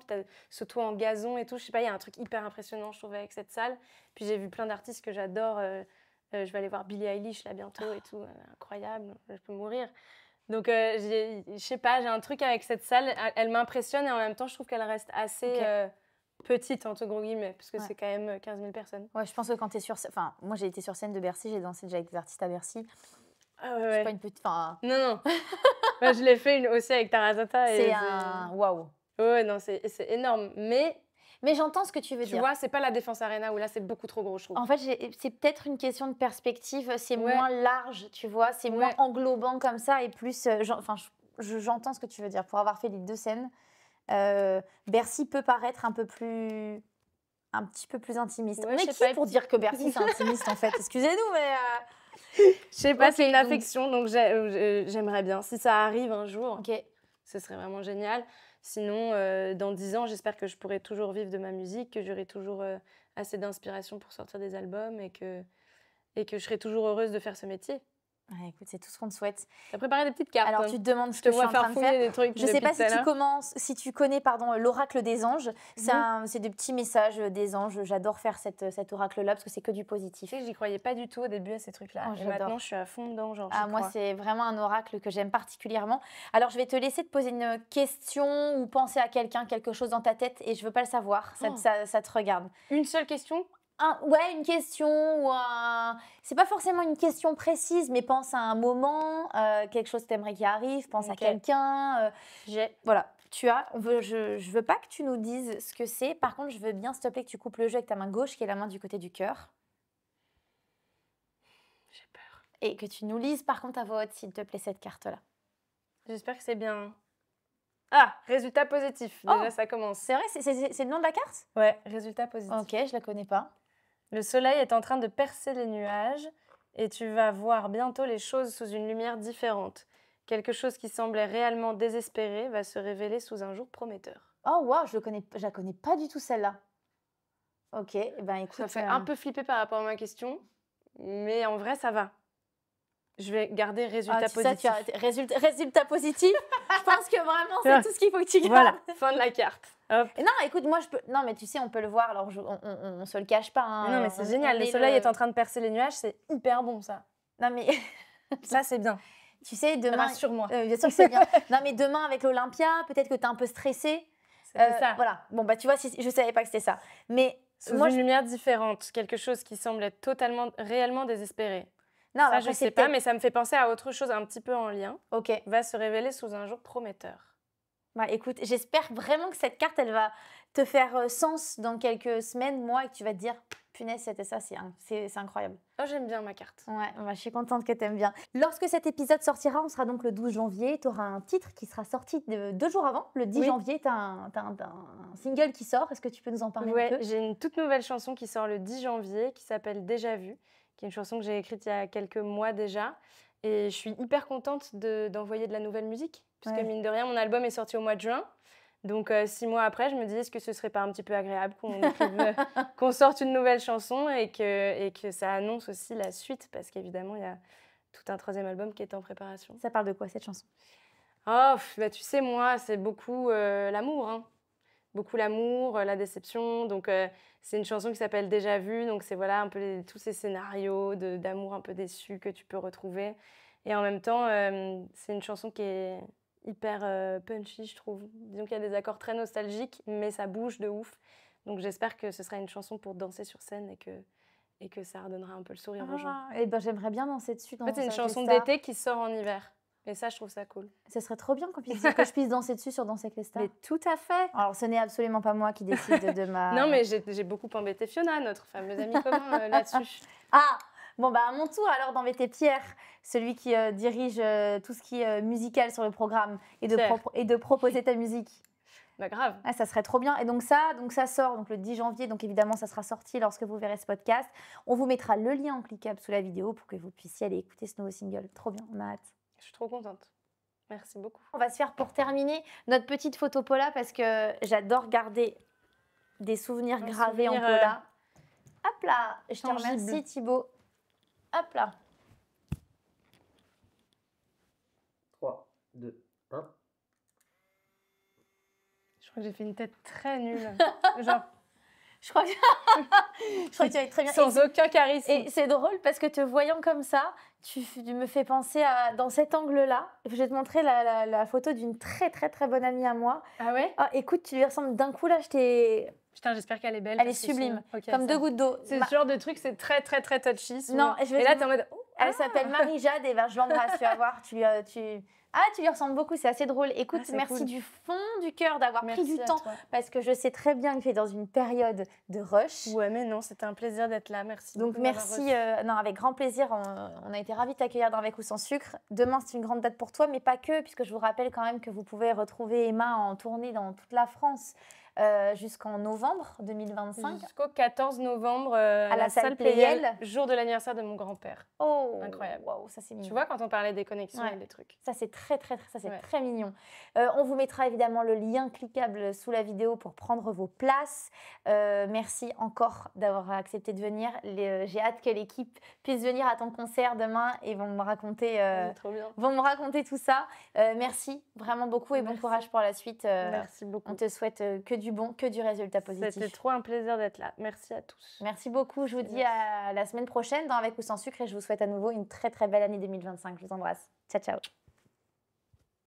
surtout en gazon et tout. Je sais pas, il y a un truc hyper impressionnant, je trouve, avec cette salle. Puis j'ai vu plein d'artistes que j'adore. Je vais aller voir Billie Eilish là bientôt et tout. Incroyable, je peux mourir. Donc, je sais pas, j'ai un truc avec cette salle. Elle m'impressionne et en même temps, je trouve qu'elle reste assez petite, entre gros guillemets, parce que c'est quand même 15 000 personnes. Ouais, je pense que quand tu es sur... Enfin, moi, j'ai été sur scène de Bercy, j'ai dansé déjà avec des artistes à Bercy. Ah ouais, c'est pas une petite... Non. Bah, je l'ai fait aussi avec Taratata. C'est un... Waouh. Ouais, non, c'est énorme. Mais j'entends ce que tu veux dire. Tu vois, c'est pas la Défense Arena où là, c'est beaucoup trop gros, je trouve. En fait, c'est peut-être une question de perspective. C'est moins large, tu vois. C'est moins englobant comme ça et plus... j'entends ce que tu veux dire. Pour avoir fait les deux scènes, Bercy peut paraître un petit peu plus intimiste. On est qui pour dire que Bercy, c'est intimiste, en fait? Excusez-nous, mais... Je sais pas, c'est une affection, donc j'aimerais bien. Si ça arrive un jour, ce serait vraiment génial. Sinon, dans 10 ans, j'espère que je pourrai toujours vivre de ma musique, que j'aurai toujours assez d'inspiration pour sortir des albums et que je serai toujours heureuse de faire ce métier. Ouais, écoute, c'est tout ce qu'on te souhaite. Tu as préparé des petites cartes. Alors, tu te demandes ce que je suis en train de faire. Des trucs je ne sais pas si tu connais l'oracle des anges. C'est des petits messages des anges. J'adore faire cet oracle-là parce que c'est que du positif. Tu sais, j'y croyais pas du tout au début à ces trucs-là. Et maintenant, je suis à fond dedans. Moi, c'est vraiment un oracle que j'aime particulièrement. Alors, je vais te laisser te poser une question ou penser à quelque chose dans ta tête et je ne veux pas le savoir. Ça te regarde. Une seule question? Une question ou c'est pas forcément une question précise, mais pense à un moment, quelque chose que tu aimerais qu'il arrive, pense à quelqu'un. Voilà, je veux pas que tu nous dises ce que c'est. Par contre, je veux bien, s'il te plaît, que tu coupes le jeu avec ta main gauche, qui est la main du côté du cœur. J'ai peur. Et que tu nous lises, par contre, à voix haute, s'il te plaît, cette carte-là. J'espère que c'est bien. Ah, résultat positif. Déjà, ça commence. C'est vrai, c'est le nom de la carte? Ouais, résultat positif. Ok, je la connais pas. Le soleil est en train de percer les nuages et tu vas voir bientôt les choses sous une lumière différente. Quelque chose qui semblait réellement désespéré va se révéler sous un jour prometteur. Oh waouh, je la connais pas du tout celle-là. Ok, écoute. Ça fait un peu flipper par rapport à ma question, mais en vrai ça va. Je vais garder résultat positif. Résultat positif. Je pense que vraiment c'est tout ce qu'il faut que tu gardes. Voilà, fin de la carte. Hop. Non, écoute, moi je peux. Non, mais tu sais, on peut le voir. Alors, on se le cache pas. Hein. Non, mais c'est génial. Le soleil est en train de percer les nuages, c'est hyper bon ça. Non, mais ça c'est bien. Tu sais, demain. Rassure-moi. Bien sûr que c'est bien. Non, mais demain avec l'Olympia, peut-être que t'es un peu stressée. C'est ça. Voilà. Bon, tu vois, je savais pas que c'était ça. Mais sous une lumière différente, quelque chose qui semble être réellement désespéré. Non, ça, je sais pas, mais ça me fait penser à autre chose un petit peu en lien. Ok. Va se révéler sous un jour prometteur. Bah, écoute, j'espère vraiment que cette carte, elle va te faire sens dans quelques semaines, mois, et que tu vas te dire, punaise, c'était ça, c'est incroyable. Oh, j'aime bien ma carte. Ouais, bah, je suis contente que tu aimes bien. Lorsque cet épisode sortira, on sera donc le 12 janvier, tu auras un titre qui sera sorti 2 jours avant. Le 10 Oui. janvier, tu as un single qui sort. Est-ce que tu peux nous en parler un Ouais, peu? j'ai une toute nouvelle chanson qui sort le 10 janvier qui s'appelle Déjà vu, qui est une chanson que j'ai écrite il y a quelques mois déjà. Et je suis hyper contente d'envoyer de la nouvelle musique, puisque Ouais. mine de rien, mon album est sorti au mois de juin. Donc 6 mois après, je me dis, est-ce que ce serait pas un petit peu agréable qu'on sorte une nouvelle chanson et que ça annonce aussi la suite, parce qu'évidemment, il y a tout un 3e album qui est en préparation. Ça parle de quoi, cette chanson? Oh, bah, tu sais, moi, c'est beaucoup l'amour, hein. Beaucoup l'amour, la déception. Donc, c'est une chanson qui s'appelle Déjà vu. Donc, c'est voilà, un peu tous ces scénarios d'amour un peu déçu que tu peux retrouver. Et en même temps, c'est une chanson qui est hyper punchy, je trouve. Disons qu'il y a des accords très nostalgiques, mais ça bouge de ouf. Donc, j'espère que ce sera une chanson pour danser sur scène et que ça redonnera un peu le sourire aux gens. Et ben, j'aimerais bien danser dessus. En fait, c'est une Dans chanson Avec les Stars. d'été qui sort en hiver. Et ça, je trouve ça cool. Ce serait trop bien que je puisse danser dessus sur Danser avec les Stars. Mais tout à fait. Alors, ce n'est absolument pas moi qui décide de ma... Non, mais j'ai beaucoup embêté Fiona, notre fameuse amie commun, là-dessus. Ah, bon, bah, à mon tour, alors, d'embêter Pierre, celui qui dirige tout ce qui est musical sur le programme, et de proposer ta musique. Bah, grave. Ah, ça serait trop bien. Et donc ça sort donc le 10 janvier. Donc évidemment, ça sera sorti lorsque vous verrez ce podcast. On vous mettra le lien en cliquable sous la vidéo pour que vous puissiez aller écouter ce nouveau single. Trop bien, on a hâte. Je suis trop contente. Merci beaucoup. On va se faire pour terminer notre petite photo Paula parce que j'adore garder des souvenirs gravés en Paula. Hop là, je te remercie Thibaut. Hop là. 3, 2, 1. Je crois que j'ai fait une tête très nulle. Genre, je crois que tu vas être très bien. Sans aucun charisme. Et c'est drôle parce que te voyant comme ça, tu me fais penser à dans cet angle-là. Je vais te montrer la photo d'une très très très bonne amie à moi. Ah ouais? Ah, écoute, tu lui ressembles d'un coup là, Putain, j'espère qu'elle est belle. Elle est sublime, Okay, comme 2 gouttes d'eau. C'est ce genre de truc, c'est très très très touchy. Non, et là, t'es en mode. Oh, elle s'appelle Marie-Jade et ben, je l'embrasse, tu vas voir. Tu lui ressembles beaucoup, c'est assez drôle. Écoute, merci cool. Du fond du cœur d'avoir pris du temps parce que je sais très bien que tu es dans une période de rush. Ouais, mais non, c'était un plaisir d'être là. Merci. Donc merci, non, avec grand plaisir. On a été ravis de t'accueillir dans Avec ou sans sucre. Demain, c'est une grande date pour toi, mais pas que, puisque je vous rappelle quand même que vous pouvez retrouver Emma en tournée dans toute la France. Jusqu'en novembre 2025. Jusqu'au 14 novembre à la salle Playel, jour de l'anniversaire de mon grand-père. Oh, incroyable. Wow, ça c'est mignon. Tu vois, quand on parlait des connexions et des trucs. Ça c'est très mignon. On vous mettra évidemment le lien cliquable sous la vidéo pour prendre vos places. Merci encore d'avoir accepté de venir. J'ai hâte que l'équipe puisse venir à ton concert demain et vont me raconter, tout ça. Merci vraiment beaucoup et bon courage pour la suite. Merci beaucoup. On te souhaite que du bon, que du résultat positif. C'était trop un plaisir d'être là. Merci à tous. Merci beaucoup. Je vous dis à la semaine prochaine dans Avec ou sans sucre et je vous souhaite à nouveau une très très belle année 2025. Je vous embrasse. Ciao, ciao.